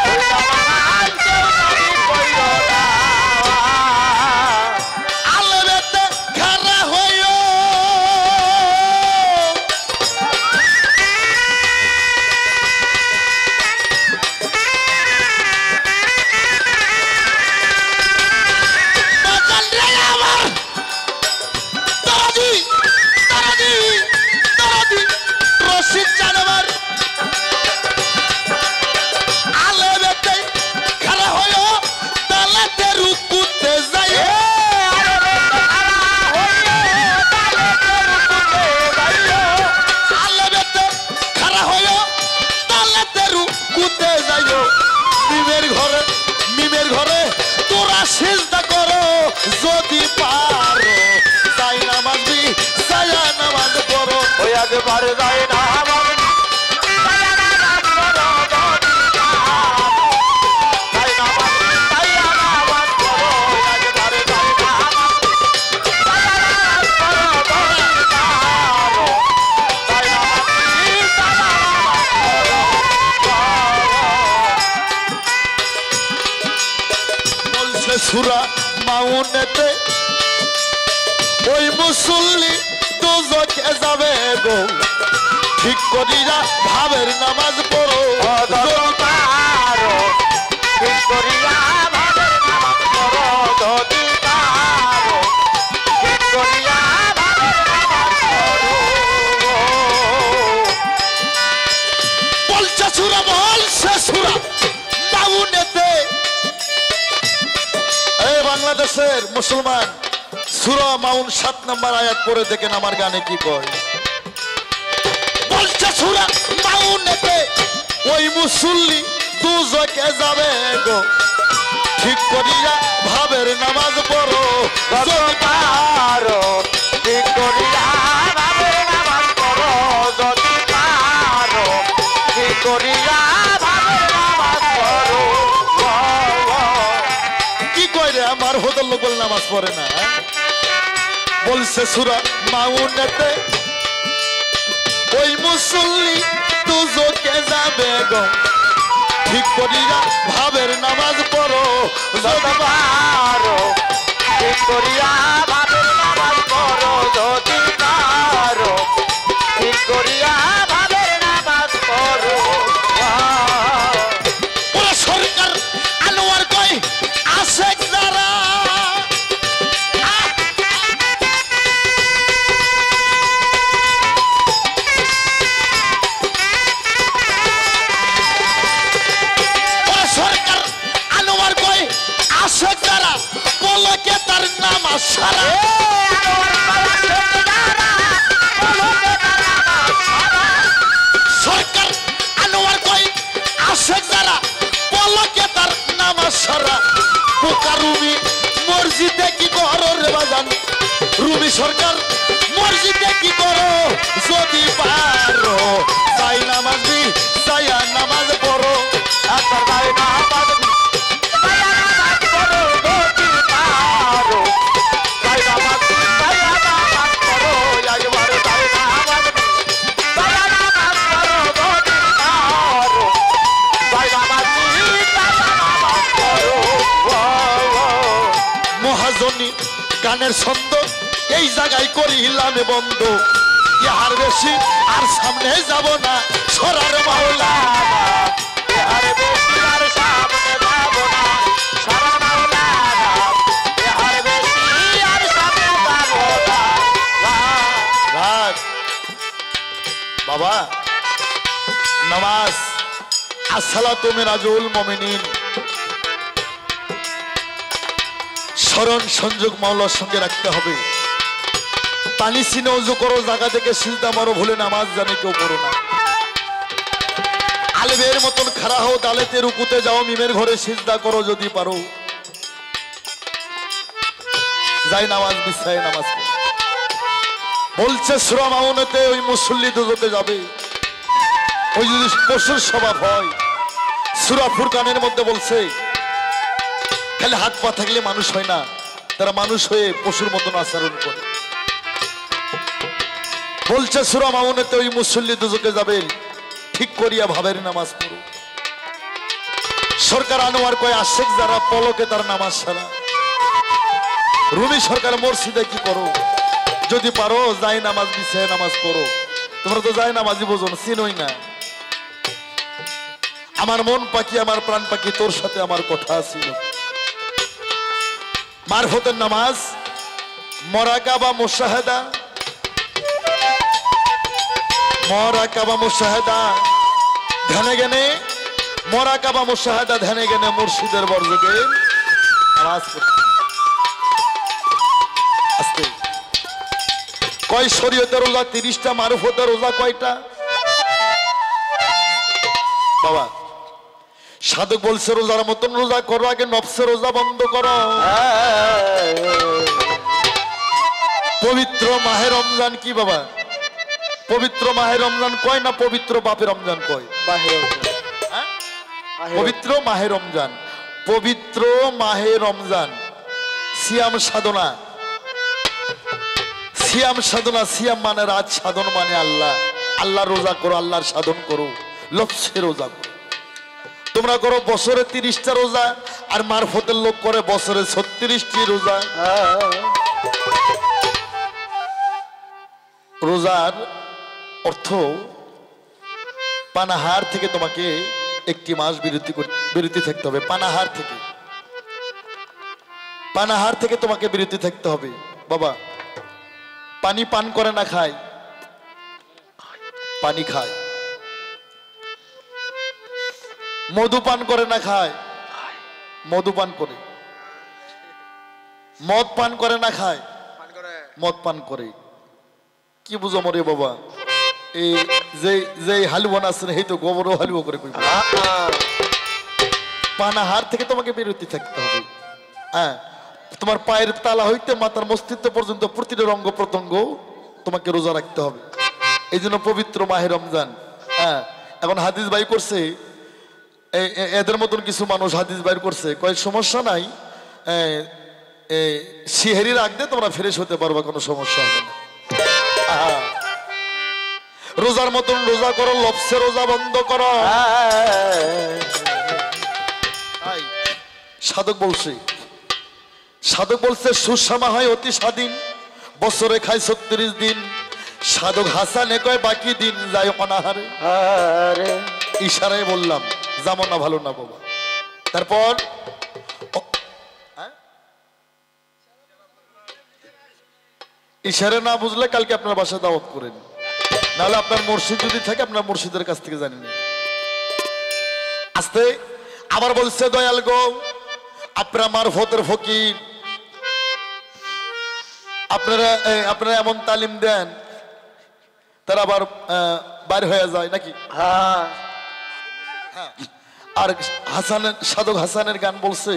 Speaker 3: হইলা নামাজ কেউ জানি পড়ো না।
Speaker 2: আলবেতে খারা হইও, যদি পারো যাই নামাজ বিছায়া নামাজ পড়ো
Speaker 3: ওই একবার যায় না আমার
Speaker 2: বলছে সূরা মাউনেতে ওই মুসল্লি দুজকে যাবে গো ঠিক করিয়া ভাবের নামাজ পড়ো
Speaker 3: ঠিক করিয়া ভাবের নামাজ পড়ো যদি পারো ঠিক করিয়া ভাবের নামাজ পড়ো
Speaker 2: বলছে সূরা মাউনেতে এই বাংলাদেশের মুসলমান সূরা মাউন 7 নম্বর আয়াত পড়ে দেখেন আমার গানে কি কয় বলছে সূরা মাউনেতে ওই মুসল্লি দুজকে যাবে গো ঠিক করিয়া ভাবের নামাজ পড়ো
Speaker 3: যদি পারো ঠিক করিয়া ভাবের নামাজ পড়ো যদি পারো ঠিক করিয়া ভাবের নামাজ পড়ো
Speaker 2: কি কয় রে আমার হোদল লোক নামাজ পড়ে না বলছে সূরা মাউনেতে ওই মুসল্লি দুজকে যাবে গো ঠিক করিয়া ভাবের নামাজ পড়ো
Speaker 3: যদি পারো ঠিক করিয়া ভাবের নামাজ পড়ো যদি পারো ঠিক করিয়া ভাবের নামাজ পড়ো
Speaker 2: ওরা সরকার আনোয়ার কয় আশেক যারা সরকার আনোয়ার কয় আশেক যারা পলকে তার নামাজ সারা সরকার আনোয়ার কয় আশেক যারা পলকে তার নামাজ সারা বোকা রুমি মসজিদে কি করো রে বাজান রুমি সরকার মসজিদে কি করো যদি পারো যাই নামাজ বিছায়া নামাজ পড়ো
Speaker 3: একবার যায় না আমার নামাজ পড়ো যদি পারো যায় নামাজ পড়ো একবার যায় না আমার নামাজ পড়ো যদি পারো যায় নামাজ পড়ো
Speaker 2: মহাজনী গানের ছন্দ এই জায়গায় করিলাম বন্ধ ইহার বেশি আর সামনে যাব না সরার মাওলা
Speaker 3: আরে বেশি আর সামনে যাবো না সারা মাওলানা আরে বেশি আর সামনে যাবো না
Speaker 2: রাগ বাবা নামাজ আসসালাতু মিনাজুল মুমিনিন স্মরণ সংযোগ মাওলার সঙ্গে রাখতে হবে পানি সিনে উজু করো জায়গা থেকে সিজদা মারো ভুলে নামাজ জানে কেউ পড়ো না আলেমের মতন খাড়া হও দালেতে রুকুতে যাও মিমের ঘরে সিজদা করো যদি পারো যাই নামাজ বিছায় নামাজ পড়ো। বলছে সূরা মাউনেতে ওই মুসল্লি দুজকে যাবে ওই যদি পশুর স্বভাব হয় সূরা ফুরকানের মধ্যে বলছে খালি হাত পা থাকলে মানুষ হয় না তারা মানুষ হয়ে পশুর মতন আচরণ করে বলছে সূরা মাউনেতে ওই মুসল্লি দুজকে যাবে ঠিক করিয়া ভাবের নামাজ পড়ো সরকার আনোয়ার কয় আশেক যারা পলকে তার নামাজ সারা রুমি সরকার মসজিদে কি করো যদি পারো যাই নামাজ বিছায় নামাজ পড়ো তোমরা তো যাই নামাজি বোঝো না চিনোই না আমার মন পাখি আমার প্রাণ পাখি তোর সাথে আমার কথা ছিল মারফতের নামাজ মরাকাবা মুশাহাদা ধ্যানে জ্ঞানে মরাকাবা মুশাহাদা ধ্যানে জ্ঞানে মুর্শিদের বর্জকে নামাজ পড়তে আস্তে কয় শরীয়তের রোজা 30টা মারফতের রোজা কয়টা বাবা সাধক বলছে রোজার মতন রোজা করো, আগে নফসে রোজা বন্ধ করো। পবিত্র মাহে রমজান কি বাবা? পবিত্র মাহে রমজান কয় না পবিত্র বাপে রমজান কয়? হ্যাঁ? পবিত্র মাহে রমজান, পবিত্র মাহে রমজান। সিয়াম সাধনা, সিয়াম সাধনা, সিয়াম মানে রাত, সাধন মানে আল্লাহ। আল্লাহ রোজা করো, আল্লাহর সাধন করো, লক্ষ্যে রোজা করো। তোমরা করো বছরে 30টা রোজা, আর মারফতের লোক করে বছরে 36টি রোজা। রোজার অর্থ পানাহার থেকে তোমাকে একটি মাস বিরতি থাকতে হবে। পানাহার থেকে, পানাহার থেকে তোমাকে বিরতি থাকতে হবে। বাবা পানি পান করে না খায়, পানি খায়। মধু পান করে না খায়, মধু পান করে। মদ পান করে না খায়, মদ পান করে। কি বুঝো মরে বাবা? এই যে হালুয়া আছেন এই তো গোবরও হালুয়া করে কইব। পানাহার থেকে তোমাকে বিরতি থাকতে হবে। হ্যাঁ, তোমার পায়ের তালা হইতে মাথার মস্তিষ্ক পর্যন্ত প্রতিটা অঙ্গ প্রত্যঙ্গ তোমাকে রোজা রাখতে হবে। এই জন্য পবিত্র মাহে রমজান। হ্যাঁ, এখন হাদিস বাই করছে, এদের মতন কিছু মানুষ হাদিস বাইর করছে, কয় সমস্যা নাই, সিহেরির আগে তোমরা ফ্রেশ হতে পারবা, কোনো সমস্যা হবে না। রোজার মতন রোজা করো, লপসে রোজা বন্ধ করো। সাধক বলছে, সাধক বলছে সুষমা হয় অতি স্বাধীন, বছরে খায় 36 দিন। সাধক হাসানে কয় বাকি দিন যায় অনাহারে। ইশারায় বললাম, যাবো না ভালো না বাবা। তারপর ইশারা না বুঝলে কালকে আপনার বাসায় দাওয়াত করেন, নাহলে আপনার মুর্শিদ যদি থাকে আপনার মুর্শিদের কাছ থেকে জানেন। আস্তে আবার বলছে দয়াল গো, আপনারা মারফতের ফকির, আপনারা এমন তালিম দেন তারা আবার বাইর হয়ে যায় নাকি? আর সাধক হাসানের গান বলছে,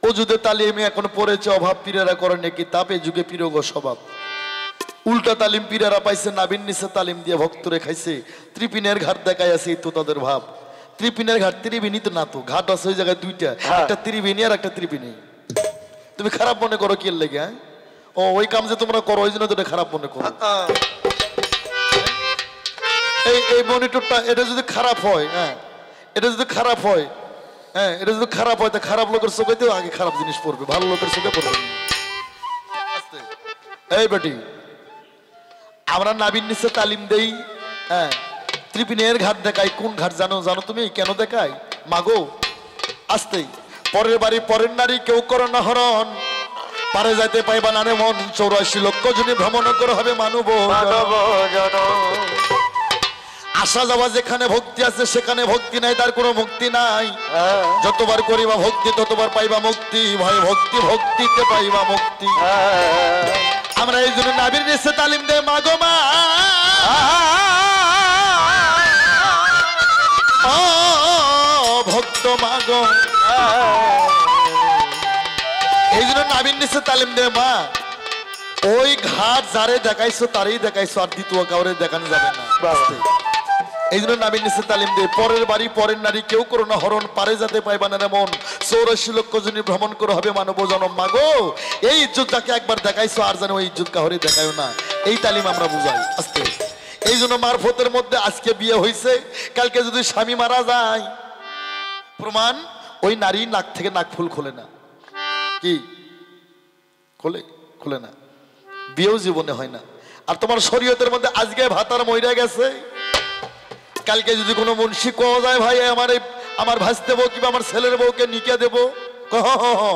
Speaker 2: ও যুদে তালিমে এখন পড়েছে অভাব, পীরেরা করে নাকি তাপে যুগে পীরগ স্বভাব। উল্টা তালিম পীরেরা পাইছে, নাবিন নিচে তালিম দিয়ে ভক্তরে খাইছে। ত্রিপিনের ঘাট দেখায় আছে তো তাদের ভাব। ত্রিপিনের ঘাট, ত্রিবিনী তো না, তো ঘাট আছে ওই জায়গায় দুইটা, একটা ত্রিবিনী আর একটা ত্রিপিনী। তুমি খারাপ মনে করো কি লেগে? হ্যাঁ, ও ওই কাম যে তোমরা করো ওই জন্য তো খারাপ মনে করো। এই মনিটরটা এটা যদি খারাপ হয়, হ্যাঁ এটা যদি খারাপ হয়, হ্যাঁ এটা যদি খারাপ হয়, তা খারাপ লোকের চোখে তো আগে খারাপ জিনিস পড়বে, ভালো লোকের চোখে পড়বে। এই বেটি, আমরা নাবিন নিচে তালিম দেই, হ্যাঁ ত্রিপিনের ঘাট দেখাই। কোন ঘাট জানো? জানো তুমি কেন দেখাই? মাগো আসতেই, পরের বাড়ি পরের নারী কেউ করো না হরণ, পারে যাইতে পাইবা না মন, 84 লক্ষ জনে ভ্রমণ করে হবে মানব। আসা যাওয়া যেখানে ভক্তি আছে সেখানে ভক্তি নাই, তার কোনো মুক্তি নাই। যতবার করিবা ভক্তি ততবার পাইবা মুক্তি, ভয় ভক্তি ভক্তিতে পাইবা মুক্তি। আমরা এই জন্য নাবির নিচে তালিম দেয় মাগো মা, ভক্ত মাগো। এই জন্য নাবির নিচে তালিম দেয় মা, ওই ঘাট যারে দেখাইছো তারই দেখাইছো, আর দ্বিতীয় কাউরে দেখানো যাবে না। এই জন্য নাবির নিচে তালিম দেয়, পরের বাড়ি পরের নারী কেউ করো না হরণ, পারে যাতে পাইবা না মন, 84 লক্ষ জনী ভ্রমণ করে হবে মানব জনম। মাগো এই ইজ্জত যাকে একবার দেখাইছো আর জানো ওই ইজ্জত কাউরে দেখায়ও না, এই তালিম আমরা বুঝাই আজকে। এই জন্য মারফতের মধ্যে আজকে বিয়ে হয়েছে, কালকে যদি স্বামী মারা যায়, প্রমাণ ওই নারী নাক থেকে নাক ফুল খোলে না। কি খোলে? খোলে না। বিয়েও জীবনে হয় না। আর তোমার শরীয়তের মধ্যে আজকে ভাতার মইরা গেছে, কালকে যদি কোনো মুন্সি কোয়া যায় ভাই আমার ভাসতে বউ কিংবা আমার ছেলের বউকে নিকে দেবো,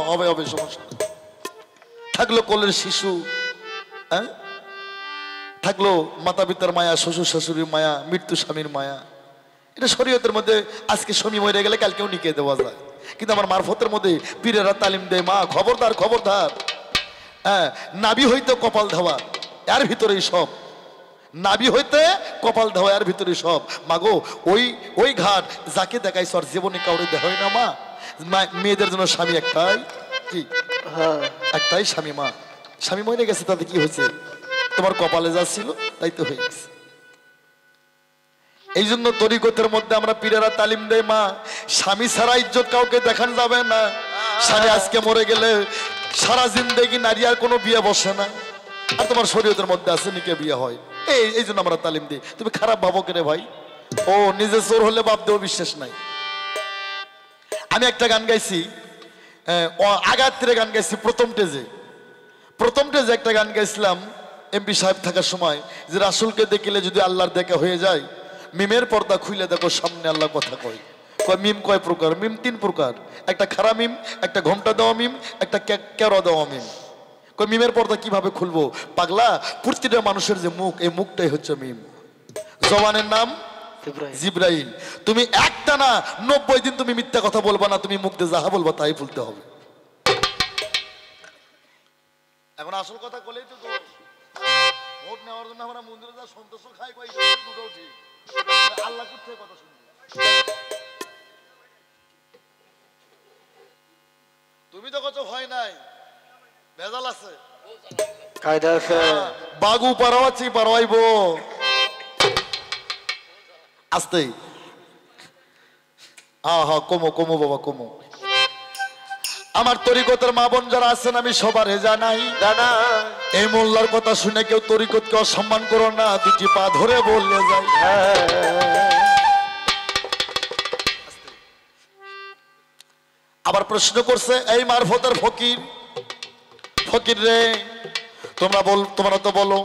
Speaker 2: হবে হবে, সমস্যা থাকলো কোলের শিশু, হ্যাঁ থাকলো মাতা পিতার মায়া, শ্বশুর শাশুড়ির মায়া, মৃত্যু স্বামীর মায়া। এটা শরীয়তের মধ্যে আজকে স্বামী মরে গেলে কালকেও নিকে দেওয়া যায়। কিন্তু আমার মারফতের মধ্যে পীরেরা তালিম দেয়, মা খবরদার খবরদার, হ্যাঁ নাবি হইতে কপাল ধাওয়া, এর ভিতরেই সব। নাভি হইতে কপাল ধোয়ার ভিতরে সব। মাগো ওই ওই ঘাট যাকে দেখাইছ আর জীবনে কাউরে দেখাই না মা। মেয়েদের জন্য স্বামী একটাই, কি একটাই স্বামী। মা স্বামী মরে গেছে, তাতে কি হয়েছে? তোমার কপালে যা ছিল তাই তো হয়ে গেছে। এই জন্য তরিকতের মধ্যে আমরা পীরেরা তালিম দেয়, মা স্বামী ছাড়া ইজ্জত কাউকে দেখান যাবে না। স্বামী আজকে মরে গেলে সারা জিন্দেগি নারী আর কোনো বিয়ে বসে না। আর তোমার শরীয়তের মধ্যে আছে নিকে বিয়ে হয়, এই জন্য আমরা তালিম দিই। তুমি খারাপ ভাবো কেন ভাই? ও নিজে চোর হলে বাপ দেও বিশ্বাস নাই। আমি একটা গান গাইছি, আগাত্রে গান গাইছি, প্রথম টেজে একটা গান গাইছিলাম এমপি সাহেব থাকার সময়, যে রাসূলকে দেখিলে যদি আল্লাহর দেখা হয়ে যায়, মিমের পর্দা খুলে দেখো সামনে আল্লাহ কথা কয়। মিম কয় প্রকার? মিম 3 প্রকার, একটা খারা মিম, একটা ঘোমটা দেওয়া মিম, একটা কেরো দেওয়া মিম। মিমের পর্দা কিভাবে খুলবো পাগলা? প্রতিটা মানুষের যে মুখ, এই মুখটাই হচ্ছে মিম। জবানের নাম জিব্রাইল। তুমি একটা না 90 দিন তুমি মিথ্যা কথা বলবা না, তুমি মুখ দিয়ে যাহা বলবা তাই বলতে হবে। এখন আসল কথা বলেই তো ভোট নেওয়ার জন্য আমরা মন্দিরে যা সন্তোষ খাই কই দুটো ঠিক। আল্লাহ কোথায় কথা শুনবে? তুমি তো কত ভয় নাই, ভেজাল আছে,
Speaker 3: কায়দা আছে।
Speaker 2: বাগু পারোয়াচ্ছি পারোয়াইবো আস্তে। কমো বাবা কমো। আমার তরিকতের মা বোন যারা আছেন আমি সবারে জানাই, এই মোল্লার কথা শুনে কেউ তরিকতকে অসম্মান করো না, দুটি পা ধরে বললে যাই। আবার প্রশ্ন করছে এই মারফতের ফকির রে, তোমরা তো বলো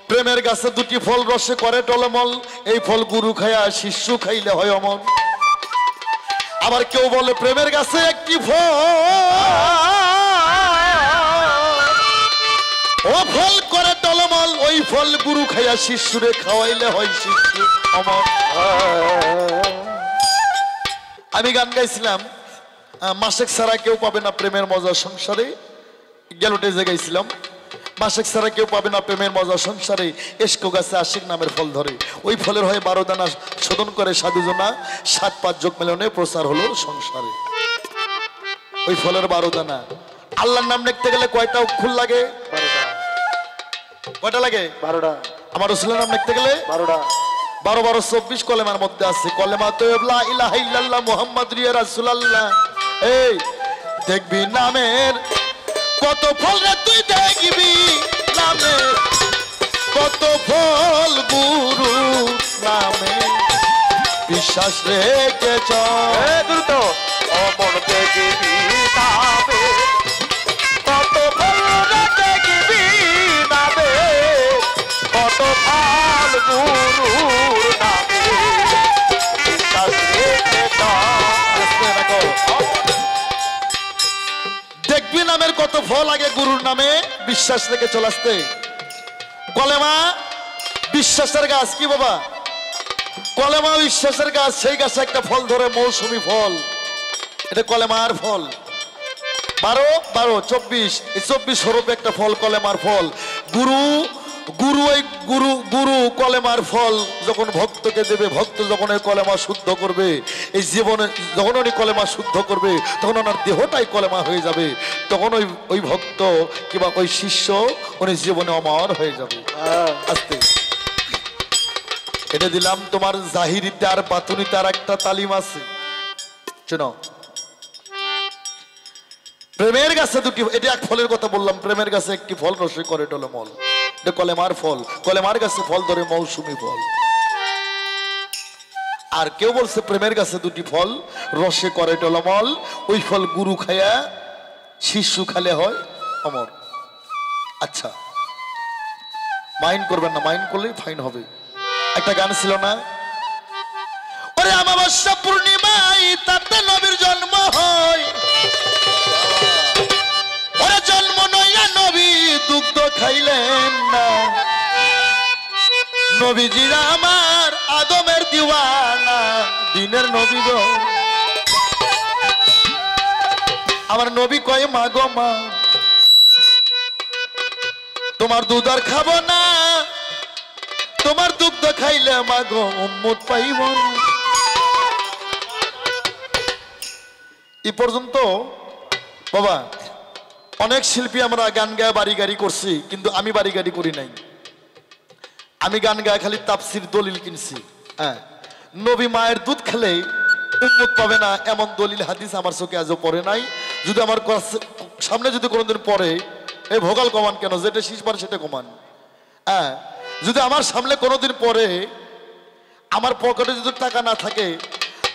Speaker 2: প্রেমের গাছে দুটি ফল রসে করে টলমল, এই ফল গুরু খায়া শিশু খাইলে হয় অমল। আবার কেউ বলে প্রেমের গাছে একটি ফল, ও ফল করে টলমল, ওই ফল গুরু খায়া শিশুরে খাওয়াইলে হয় শিশু অমল। আমি গান গাইছিলাম মাসেক ছাড়া কেউ পাবে না প্রেমের মজা সংসারে, গেলোটেজে গাইছিলাম মাসেক ছাড়া কেউ পাবে না প্রেমের মজা সংসারে, এসকো গাছে আশিক নামের ফল ধরে, ওই ফলের হয়ে 12 দানা শোধন করে সাধুজনা, 7-5 যোগ মেলনে প্রচার হলো সংসারে। ওই ফলের 12 দানা। আল্লাহর নাম লিখতে গেলে কয়টা অক্ষর লাগে? 12টা লাগে। 12টা। আমার রাসূলের নাম লিখতে গেলে 12টা। 12 12 24 কলেমার মধ্যে আছে। কলেমা তৈয়ব লা ইলাহা ইল্লাল্লাহ মুহাম্মাদুর রাসূলুল্লাহ। এই দেখবি নামের কত ফল রে, তুই দেখবি নামের কত ফল, গুরু নামে বিশ্বাস রেখে
Speaker 3: দ্রুত অমন দেখবি নামে কত ফল রে, দেখবি নামে কত ফল, গুরুর নামে বিশ্বাস রেখে
Speaker 2: দেখবি নামের কত ফল, আগে গুরুর নামে বিশ্বাস রেখে চলাসতে। কলেমা বিশ্বাসের গাছ, কি বাবা? কলেমা বিশ্বাসের গাছ, সেই গাছে একটা ফল ধরে মৌসুমী ফল, এটা কলেমার ফল। 12 12 24, এই 24 হরফে একটা ফল কলেমার ফল। গুরু কলেমার ফল যখন ভক্তকে দেবে, ভক্ত যখন এই কলেমা শুদ্ধ করবে, এই জীবনে যখন উনি কলেমা শুদ্ধ করবে, তখন ওনার দেহটাই কলেমা হয়ে যাবে, তখন ওই ভক্ত কিংবা ওই শিষ্য উনি জীবনে অমর হয়ে যাবে। আস্তে এটা দিলাম তোমার জাহিরিতে, আর বাতুনিতে আর একটা তালিম আছে, শোনো। প্রেমের গাছে দুটি, এটা এক ফলের কথা বললাম, প্রেমের গাছে একটি ফল রসে করে টলমল, এটা কলেমার ফল। কলেমার গাছে ফল ধরে মৌসুমী ফল। আর কেউ বলছে প্রেমের গাছে দুটি ফল রসে করে টলমল, ওই ফল গুরু খায়া শিশু খালে হয় অমর। আচ্ছা মাইন্ড করবেন না, মাইন্ড করলেই ফাইন হবে। একটা গান ছিল না, ওরে অমাবস্যা পূর্ণিমায় তাতে নবীর জন্ম হয়, ওরে জন্ম নইয়া নবী দুগ্ধ খাইলেন না, নবীজিরা আমার আদমের দিওয়ানা, দিনের নবী গো। আমার নবী কয় মা গো মা, তোমার দুধ আর খাবো না, তোমার দুগ্ধ খাইলে মাগো উম্মত পাইব না। এই পর্যন্ত বাবা অনেক শিল্পী আমরা গান গায়ে বাড়ি গাড়ি করছি, কিন্তু আমি বাড়ি গাড়ি করি নাই। আমি গান গায়ে খালি তাফসির দলিল কিনছি। হ্যাঁ, নবী মায়ের দুধ খেলে উম্মত পাবে না এমন দলিল হাদিস আমার চোখে আজও পড়ে নাই। যদি আমার সামনে যদি কোনোদিন পড়ে, এই ভোগাল কমান কেন, যেটা শিশবার সেটা কমান। হ্যাঁ, যদি আমার সামনে কোনোদিন পড়ে, আমার পকেটে যদি টাকা না থাকে,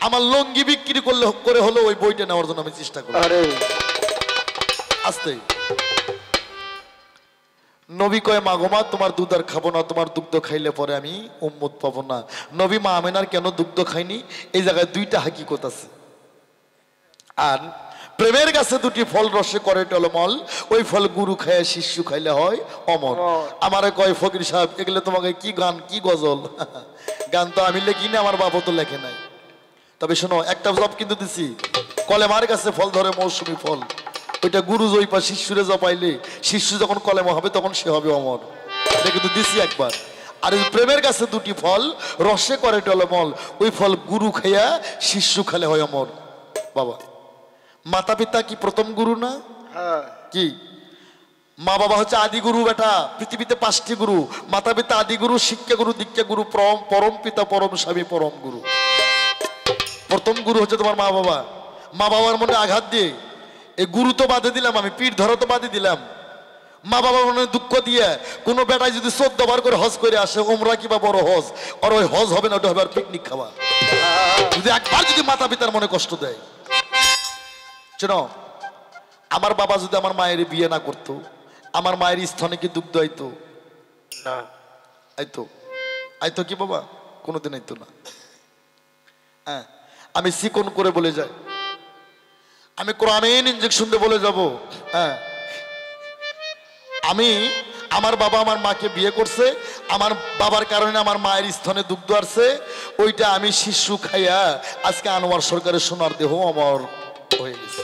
Speaker 2: আমার লঙ্গি বিক্রি করলে করে হলো ওই বইটা নেওয়ার জন্য আমি চেষ্টা করি। আস্তে নবী কয় মাগো মা তোমার দুধ আর খাবো না, তোমার দুগ্ধ খাইলে পরে আমি উম্মত পাবো না। নবী মা আমেনার কেন দুগ্ধ খাইনি, এই জায়গায় দুইটা হাকিকত আছে। আর প্রেমের গাছে দুটি ফল রসে করে টলমল, ওই ফল গুরু খায় শিষ্য খাইলে হয় অমর। আমারে কয় ফকির সাহেব এগুলো তোমাকে কি গান কি গজল? গান তো আমি লেখি না, আমার বাবা তো লেখে নাই। তবে শোনো, একটা জব কিন্তু দিছি, কলেমার গাছে ফল ধরে মৌসুমী ফল, ওইটা গুরু জয়পা শিষ্যরে জপাইলে শিষ্য যখন কলেমা হবে তখন সে হবে অমর। এটা কিন্তু দিছি একবার। আর প্রেমের কাছে দুটি ফল রসে করে টলমল, ওই ফল গুরু খাইয়া শিষ্য খালে হয় অমর। বাবা মাতা পিতা কি প্রথম গুরু না? কি মা বাবা হচ্ছে আদি গুরু বেটা। পৃথিবীতে 5টি গুরু, মাতা পিতা আদি গুরু, শিক্ষা গুরু, দীক্ষা গুরু, পরম পিতা, পরম স্বামী, পরম গুরু। প্রথম গুরু হচ্ছে তোমার মা বাবা। মা বাবার মনে আঘাত দিয়ে এই গুরু তো বাদে দিলাম, আমি পিঠ ধরা তো বাদে দিলাম, মা বাবার মনে দুঃখ দিয়ে কোনো বেটায় যদি 14 বার করে হজ করে আসে, উমরা কিবা বড় হজ, আর ওই হজ হবে না, ওটা হবে আর পিকনিক খাওয়া। যদি একবার যদি মাতা পিতার মনে কষ্ট দেয়, শোনো, আমার বাবা যদি আমার মায়ের বিয়ে না করতো, আমার মায়ের স্তনে কি দুগ্ধ আইতো না? আইতো? আইতো কি বাবা? কোনোদিন আইতো না। হ্যাঁ, আমি চিকন করে বলে যাই, আমি কোরআনের ইনজেকশন দিয়ে বলে যাব। হ্যাঁ, আমি আমার বাবা আমার মাকে বিয়ে করছে, আমার বাবার কারণে আমার মায়ের স্তনে দুগ্ধ আসছে, ওইটা আমি শিশু খাইয়া আজকে আনোয়ার সরকারের সোনার দেহ আমার হয়ে গেছে।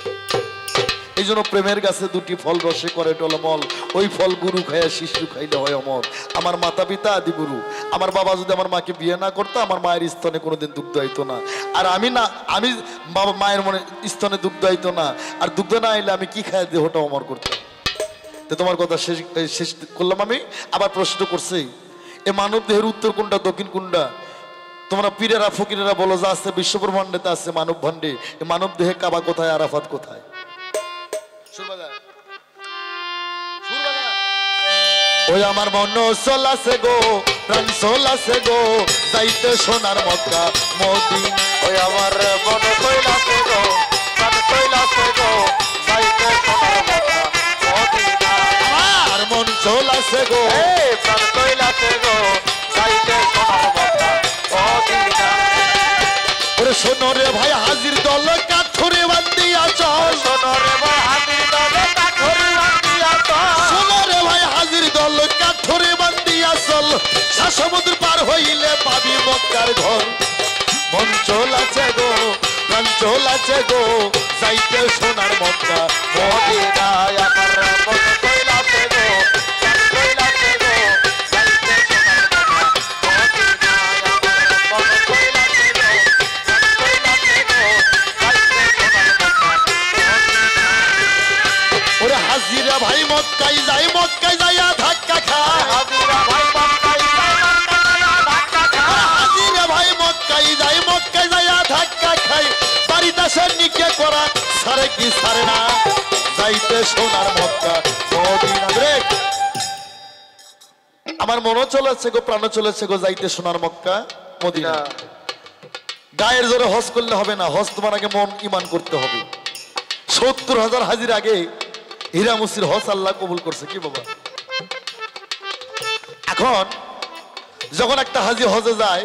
Speaker 2: এই জন্য প্রেমের গাছে দুটি ফল রসে করে টলমল, ওই ফল গুরু খাইয়া শিশু খাইলে হয় অমর। আমার মাতা পিতা আদি গুরু। আমার বাবা যদি আমার মাকে বিয়ে না করতো, আমার মায়ের স্তনে কোনোদিন দুগ্ধ আইতো না। আর আমি না, আমি বাবা মায়ের মনে স্তনে দুগ্ধ আইতো না, আর দুগ্ধ না আইলে আমি কি খায় দেহটা অমর করতাম। তো তোমার কথা শেষ করলাম আমি। আবার প্রশ্ন করছি, এ মানব দেহের উত্তর কোনটা দক্ষিণ কোনটা? তোমরা পীরেরা ফকিরেরা বলো যা আছে বিশ্বব্রহ্মাণ্ডে তা আছে মানব ভাণ্ডে। এ মানব দেহে কাবা কোথায়, আরাফাত কোথায়? ওই আমার মন চলাছে গো, প্রাণ চলাছে গো, যাইতে সোনার মক্কা মদিনা।
Speaker 3: ওই আমার মন কইলাছে গো, প্রাণ কইলাছে গো, যাইতে সোনার মক্কা মদিনা।
Speaker 2: আমার মন চলাছে গো,
Speaker 3: প্রাণ কইলাছে গো, যাইতে সোনার মক্কা মদিনা।
Speaker 2: ওরে শোনো রে ভাই হাজির দল কাঠরে বান্ধিয়া চল,
Speaker 3: শোনো রে ভাই হাজির দল কাঠরে বান্ধিয়া চল,
Speaker 2: শোনো রে ভাই হাজির দল কাঠরে বান্ধিয়া চল, সমুদ্র পার হইলে পাবি মক্কার ঘর। মন চলাছে গো, প্রাণ চলাছে গো, যাইতে সোনার মক্কা
Speaker 3: মদিনায়। আমার মন কইলাছে গো, প্রাণ কইলাছে গো, যাইতে সোনার মক্কা মদিনায়। আমার মন কইলাছে গো, প্রাণ কইলাছে গো, যাইতে সোনার মক্কা মদিনায়।
Speaker 2: ওরে হাজিরা ভাই মক্কাই যাই, মক্কাই যাইয়া ধাক্কা খায়,
Speaker 3: হাজিরা ভাই মক্কায় যায়, ধাক্কা খায়।
Speaker 2: হাজিরা ভাই মক্কাই যাই, মক্কাই যাইয়া ধাক্কা খাই, বাড়িতে সে নিকে করা সারে কি সারে না, যাইতে সোনার মক্কা মদিনা। রে আমার মনও চলেছে গো, প্রাণও চলেছে গো, যাইতে সোনার মক্কা মদিনা। গায়ের জোরে হজ করলে হবে না, হজ তোমার আগে মন ইমান করতে হবে। 70,000 হাজির আগে হীরা মুসির হজ আল্লাহ কবুল করছে। কি বাবা, এখন যখন একটা হাজি হজে যায়,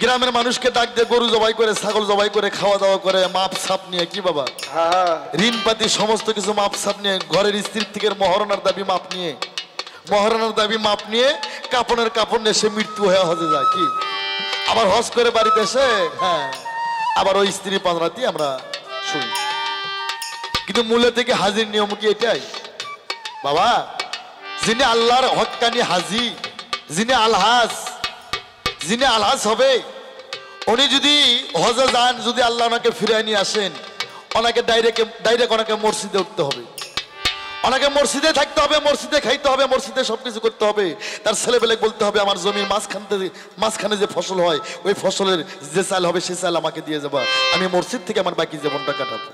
Speaker 2: গ্রামের মানুষকে ডাক দিয়ে গরু জবাই করে, ছাগল জবাই করে, খাওয়া দাওয়া করে, মাপ সাপ নিয়ে, কি বাবা ঋণ পাতি সমস্ত কিছু মাপ সাপ নিয়ে, ঘরের স্ত্রীর থেকে মহারণার দাবি মাপ নিয়ে, মহারণার দাবি মাপ নিয়ে, কাপড়ের কাপড় নিয়ে সে মৃত্যু হয়ে হজে যায়। কি আবার হজ করে বাড়িতে এসে, হ্যাঁ আবার ওই স্ত্রী পাঁচরাতি আমরা শুনি। কিন্তু মূলে থেকে হাজির নিয়ম কি এটাই বাবা? যিনি আল্লাহর হক্কানি হাজি, যিনি আলহাজ, যিনি আলহাজ হবে, উনি যদি হজে যান, যদি আল্লাহ ওনাকে ফিরিয়ে নিয়ে আসেন, ওনাকে ডাইরেক্ট ওনাকে মসজিদে উঠতে হবে, ওনাকে মসজিদে থাকতে হবে, মসজিদে খাইতে হবে, মসজিদে সবকিছু করতে হবে। তার ছেলেবেলে বলতে হবে আমার জমির মাঝখানে যে ফসল হয় ওই ফসলের যে চাল হবে সে চাল আমাকে দিয়ে যাবা, আমি মসজিদ থেকে আমার বাকি জীবনটা কাটাবো।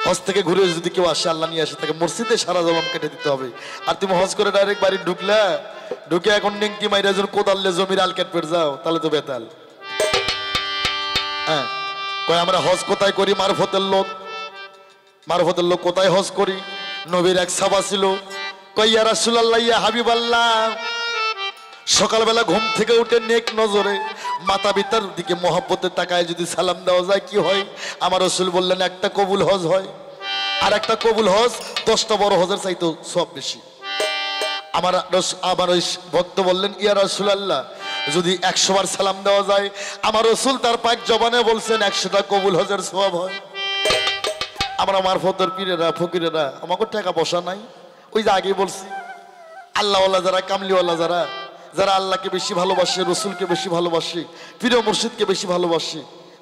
Speaker 2: হজ থেকে ঘুরে যদি কেউ আসে, আল্লাহ নিয়ে আসে, তাকে মসজিদে সারা জীবন কেটে দিতে হবে। আর তুমি হজ করে ডাইরেক্ট বাড়ি ঢুকে এখন নেংটি মাইরা যখন কোদাললে জমির আল কেট পেট যাও, তাহলে তো বেতাল। হ্যাঁ, কয় আমরা হজ কোথায় করি? মারফতের লোক কোথায় হজ করি? নবীর এক সাহাবা ছিল, কয় ইয়া রাসূলুল্লাহ, ইয়া হাবিবাল্লাহ, সকালবেলা ঘুম থেকে উঠে নেক নজরে মাতা পিতার দিকে মহব্বতের তাকায় যদি সালাম দেওয়া যায় কি হয়? আমার রাসূল বললেন একটা কবুল হজ হয়, আর একটা কবুল হজ 10টা বড় হজের চাইতেও সব বেশি। আমার ওই ভক্ত বললেন, ইয়া রাসূলুল্লাহ, যদি 100 বার সালাম দেওয়া যায়, আমার রাসূল তার পাক জবানে বলছেন 100টা কবুল হজের সওয়াব হয়। আমরা মারফতের পীরেরা ফকিরেরা আমাকে টাকা পয়সা নাই, ওই যে আগেই বলছি, আল্লাহওয়ালা যারা, কামলিওয়ালা যারা আল্লাহকে বেশি ভালোবাসে, রসুলকে বেশি ভালোবাসে, পীর মুর্শিদকে বেশি ভালোবাসে,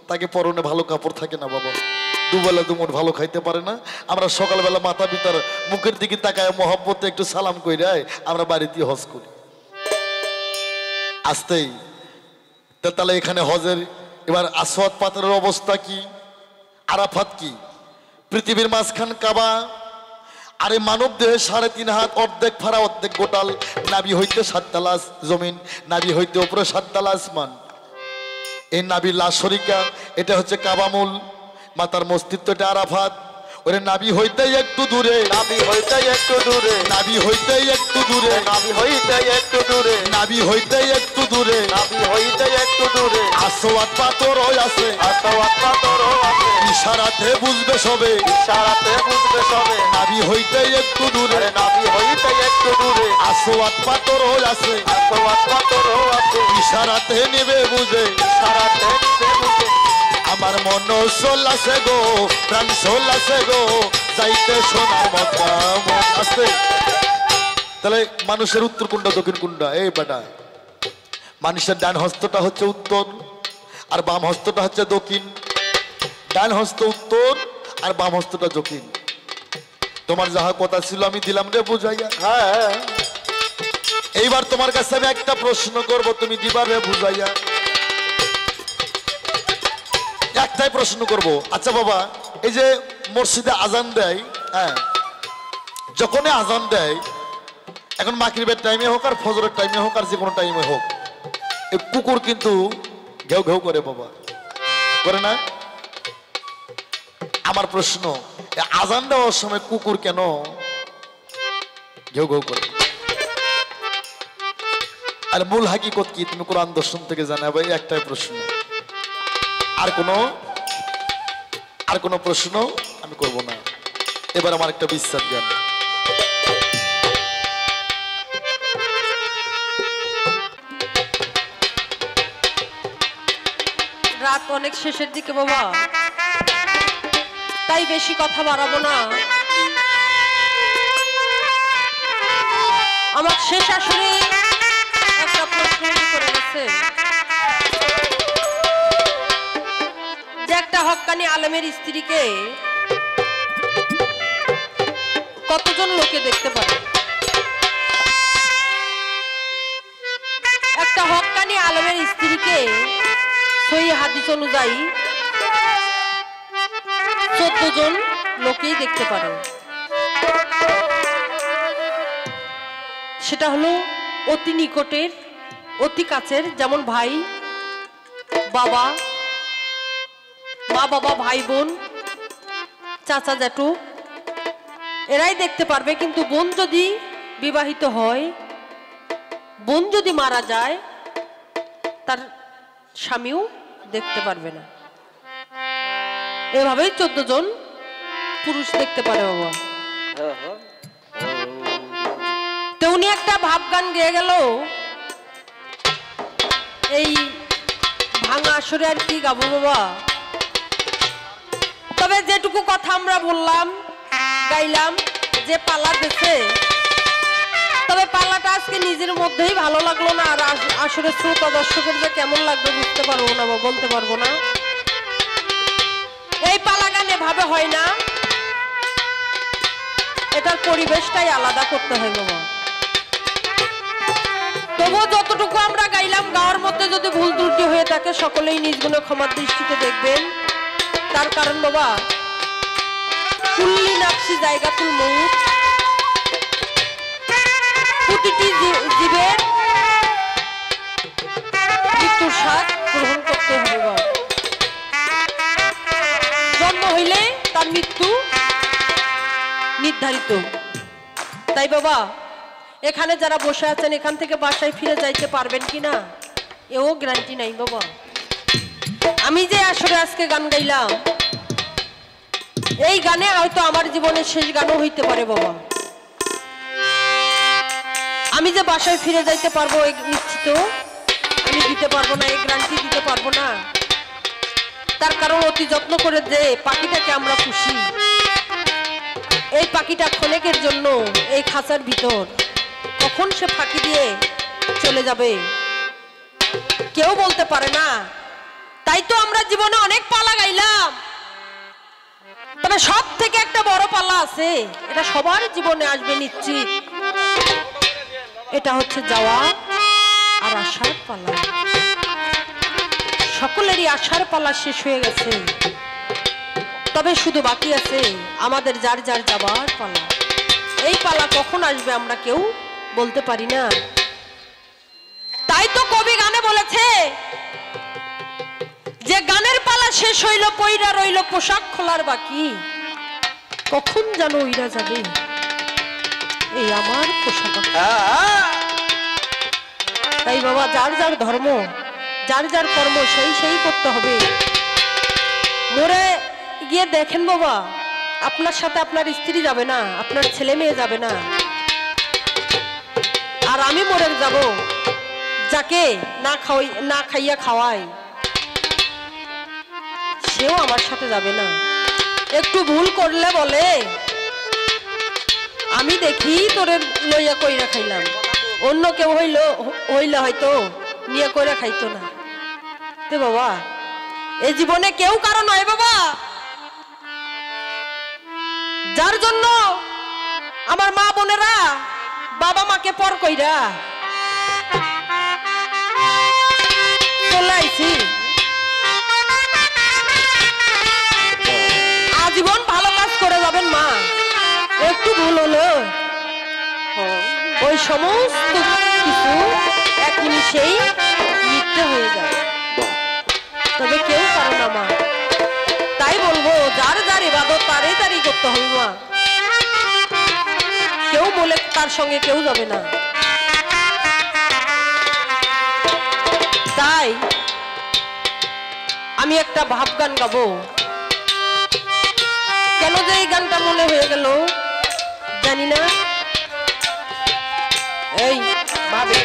Speaker 2: তাকে পরনে ভালো কাপড় থাকে না বাবা, দুবেলা দুমুঠ ভালো খাইতে পারে না। আমরা সকালবেলা মাতা পিতার মুখের দিকে তাকায় মহব্বতে একটু সালাম কইরাই আমরা বাড়িতে হজ করি। আসতেই তাহলে এখানে হজের এবার আসওয়াদ পাথরের অবস্থা কি, আরাফাত কি, পৃথিবীর মাঝখান কাবা, আরে মানব দেহে 3.5 হাত, অর্ধেক ফাড়া অর্ধেক গোটাল, নাভি হইতে 7 তালা জমিন, নাভি হইতে উপরে 7 তালা আসমান। এই নাভি লা শরিকা, এটা হচ্ছে কাবামুল, মাতার মস্তিত্ব এটা আরাফাত। ওরে নাভি হইতে একটু দূরে,
Speaker 3: নাভি হইতে একটু দূরে,
Speaker 2: নাভি হইতে একটু দূরে,
Speaker 3: নাভি হইতে একটু দূরে,
Speaker 2: নাভি হইতে একটু দূরে,
Speaker 3: নাভি হইতে একটু দূরে
Speaker 2: আসওয়াদ পাথর আছে,
Speaker 3: আসওয়াদ পাথরও আছে,
Speaker 2: ইশারাতে বুঝবে সবে,
Speaker 3: ইশারাতে বুঝবে সবে।
Speaker 2: নাভি হইতে একটু দূরে,
Speaker 3: আরে নাভি হইতে একটু দূরে,
Speaker 2: আসওয়াদ পাথর আছে,
Speaker 3: আসওয়াদ পাথরও আছে,
Speaker 2: ইশারাতে নেবে বুঝে,
Speaker 3: ইশারাতে নিবে বুঝে।
Speaker 2: আমার মন সোলাছে গো, প্রাণ সোলাছে গো, যাইতে সোনার মক্কা মন আসতে। তাহলে মানুষের উত্তর কোনটা দক্ষিণ কোনটা? এই বেটা, মানুষের ডান হস্তটা হচ্ছে উত্তর আর বাম হস্তটা হচ্ছে দক্ষিণ। ডান হস্ত উত্তর আর বাম হস্তটা দক্ষিণ। তোমার যাহা কথা ছিল আমি দিলাম রে বুঝাইয়া।
Speaker 3: হ্যাঁ,
Speaker 2: এইবার তোমার কাছে আমি একটা প্রশ্ন করব, তুমি দিবা রে বুঝাইয়া। একটাই প্রশ্ন করব, আচ্ছা বাবা, এই যে মসজিদে আজান দেয়, হ্যাঁ, যখনই আজান দেয়, এখন মাগরিবের টাইমে হোক আর ফজরের টাইমে হোক আর যে কোনো টাইমে হোক, এই কুকুর কিন্তু ঘেউ ঘেউ করে বাবা, করে না? আমার প্রশ্ন, আজান দেওয়ার সময় কুকুর কেন ঘেউ ঘেউ করে? আর মূল হাকিকত কি তুমি কোরআন দর্শন থেকে জানাবে? একটাই প্রশ্ন, আর কোনো প্রশ্ন আমি করব না। এবার আমার একটা বিশ্বাস জ্ঞান,
Speaker 1: রাত অনেক শেষের দিকে বাবা, তাই বেশি কথা বাড়াবো না। আমার শেষ আসলে একটা প্রশ্ন করে গেছে যে একটা হক্কানি আলেমের স্ত্রীকে কতজন লোকে দেখতে পারে? একটা হক্কানি আলেমের স্ত্রীকে সহি হাদিস অনুযায়ী 14 জন লোকেই দেখতে পারে। সেটা হলো অতি নিকটের, অতি কাছের, যেমন ভাই, বাবা, মা বাবা, ভাই বোন, চাচা জ্যাঠু, এরাই দেখতে পারবে। কিন্তু বোন যদি বিবাহিত হয়, বোন যদি মারা যায়, তার স্বামীও দেখতে পারবে না। এভাবেই 14 জন পুরুষ দেখতে পারে বাবা। তো উনি একটা ভাব গান গেয়ে গেল, এই ভাঙা আসরে আর কি গাবো বাবা। তবে যেটুকু কথা আমরা বললাম, গাইলাম, যে পালা দিছে, তবে পালাটা আজকে নিজের মধ্যেই ভালো লাগলো না, আর আসলে শ্রোতা দর্শকের যে কেমন লাগবে বুঝতে পারবো না বা বলতে পারবো না। এই পালা গান এভাবে হয় না, এটার পরিবেশটাই আলাদা করতে হয় বাবা। তবুও যতটুকু আমরা গাইলাম, গাওয়ার মধ্যে যদি ভুল ত্রুটি হয়ে থাকে সকলেই নিজ গুণে ক্ষমার দৃষ্টিতে দেখবেন। তার কারণ বাবা, কুল্লি নাফসি জায়গাতুল মউত, প্রতিটি জীবের মৃত্যুর স্বাদ গ্রহণ করতে হবে বাবা। জন্ম হইলে তার মৃত্যু নির্ধারিত। তাই বাবা, এখানে যারা বসে আছেন এখান থেকে বাসায় ফিরে যাইতে পারবেন কিনা এও গ্যারান্টি নাই বাবা। আমি যে আসলে আজকে গান গাইলাম, এই গানে হয়তো আমার জীবনের শেষ গানও হইতে পারে বাবা। আমি যে বাসায় ফিরে যাইতে পারবো নিশ্চিত আমি দিতে পারবো না, এই গ্যারান্টি দিতে পারবো না। তার কারণ অতি যত্ন করে যে পাখিটাকে আমরা পুষি, এই পাখিটা ক্ষণেকের জন্য এই খাঁচার ভিতর কখন সে ফাঁকি দিয়ে চলে যাবে কেউ বলতে পারে না। তাই তো আমরা জীবনে অনেক পালা গাইলাম, তবে সব থেকে একটা বড় পালা আছে, এটা সবার জীবনে আসবে নিশ্চিত। এটা হচ্ছে যাওয়া আর আসার পালা। সকলেরই আসার পালা শেষ হয়ে গেছে, তবে শুধু বাকি আছে আমাদের যার যার যাবার পালা। এই পালা কখন আসবে আমরা কেউ বলতে পারি না। তাই তো কবি গানে বলেছে যে গানের পালা শেষ হইল, পইরা রইল পোশাক খোলার বাকি, কখন যেন উইরা যাবে এই আমার পোশাক। তাই বাবা, যার যার ধর্ম, যার যার কর্ম সেই সেই করতে হবে। মরে গিয়ে দেখেন বাবা, আপনার সাথে আপনার স্ত্রী যাবে না, আপনার ছেলে মেয়ে যাবে না, আর আমি মরে যাব যাকে না খাইয়া খাওয়াই, সেও আমার সাথে যাবে না। একটু ভুল করলে বলে আমি দেখি তোরে লইয়া কইরা খাইলাম, অন্য কেউ হইলে হয়তো নিয়ে কইরা খাইতো না। তে বাবা, এই জীবনে কেউ কারো নয় বাবা। যার জন্য আমার মা বোনেরা বাবা মাকে পর কইরা চলে আইছি, আজীবন ভালো কাজ করে যাবেন মা। একটু ভুল হলো ওই সমস্ত কিছু এক নিমিষেই মিথ্যে হয়ে যায়, তবে কেউ পারে না মা। তাই বলবো, যার যার ইবাদত তারই তারই করতে হবে মা। কেউ বলে তার সঙ্গে কেউ যাবে না। তাই আমি একটা ভাব গান গাবো। কেন যে এই গানটা মনে হয়ে গেল জানি না, এই ভাবে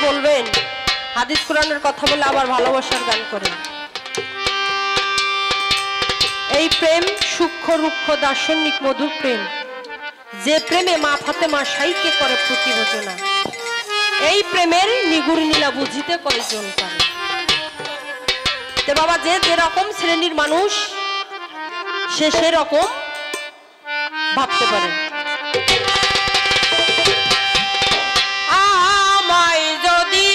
Speaker 1: বলবেন হাদিস কোরআনের কথা বলে আবার ভালোবাসার গান করেন। এই প্রেম সূক্ষ্ম রুক্ষ দার্শনিক মধুর প্রেম, যে প্রেমে মা ফাতেমা সাইকে করে প্রতিবচনা, এই প্রেমের নিগুড় নীলা বুঝিতে কয়জন পারে। তো বাবা যে যেরকম শ্রেণীর মানুষ সে সেরকম ভাবতে পারে। আমায় যদি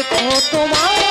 Speaker 1: দেখো তোমার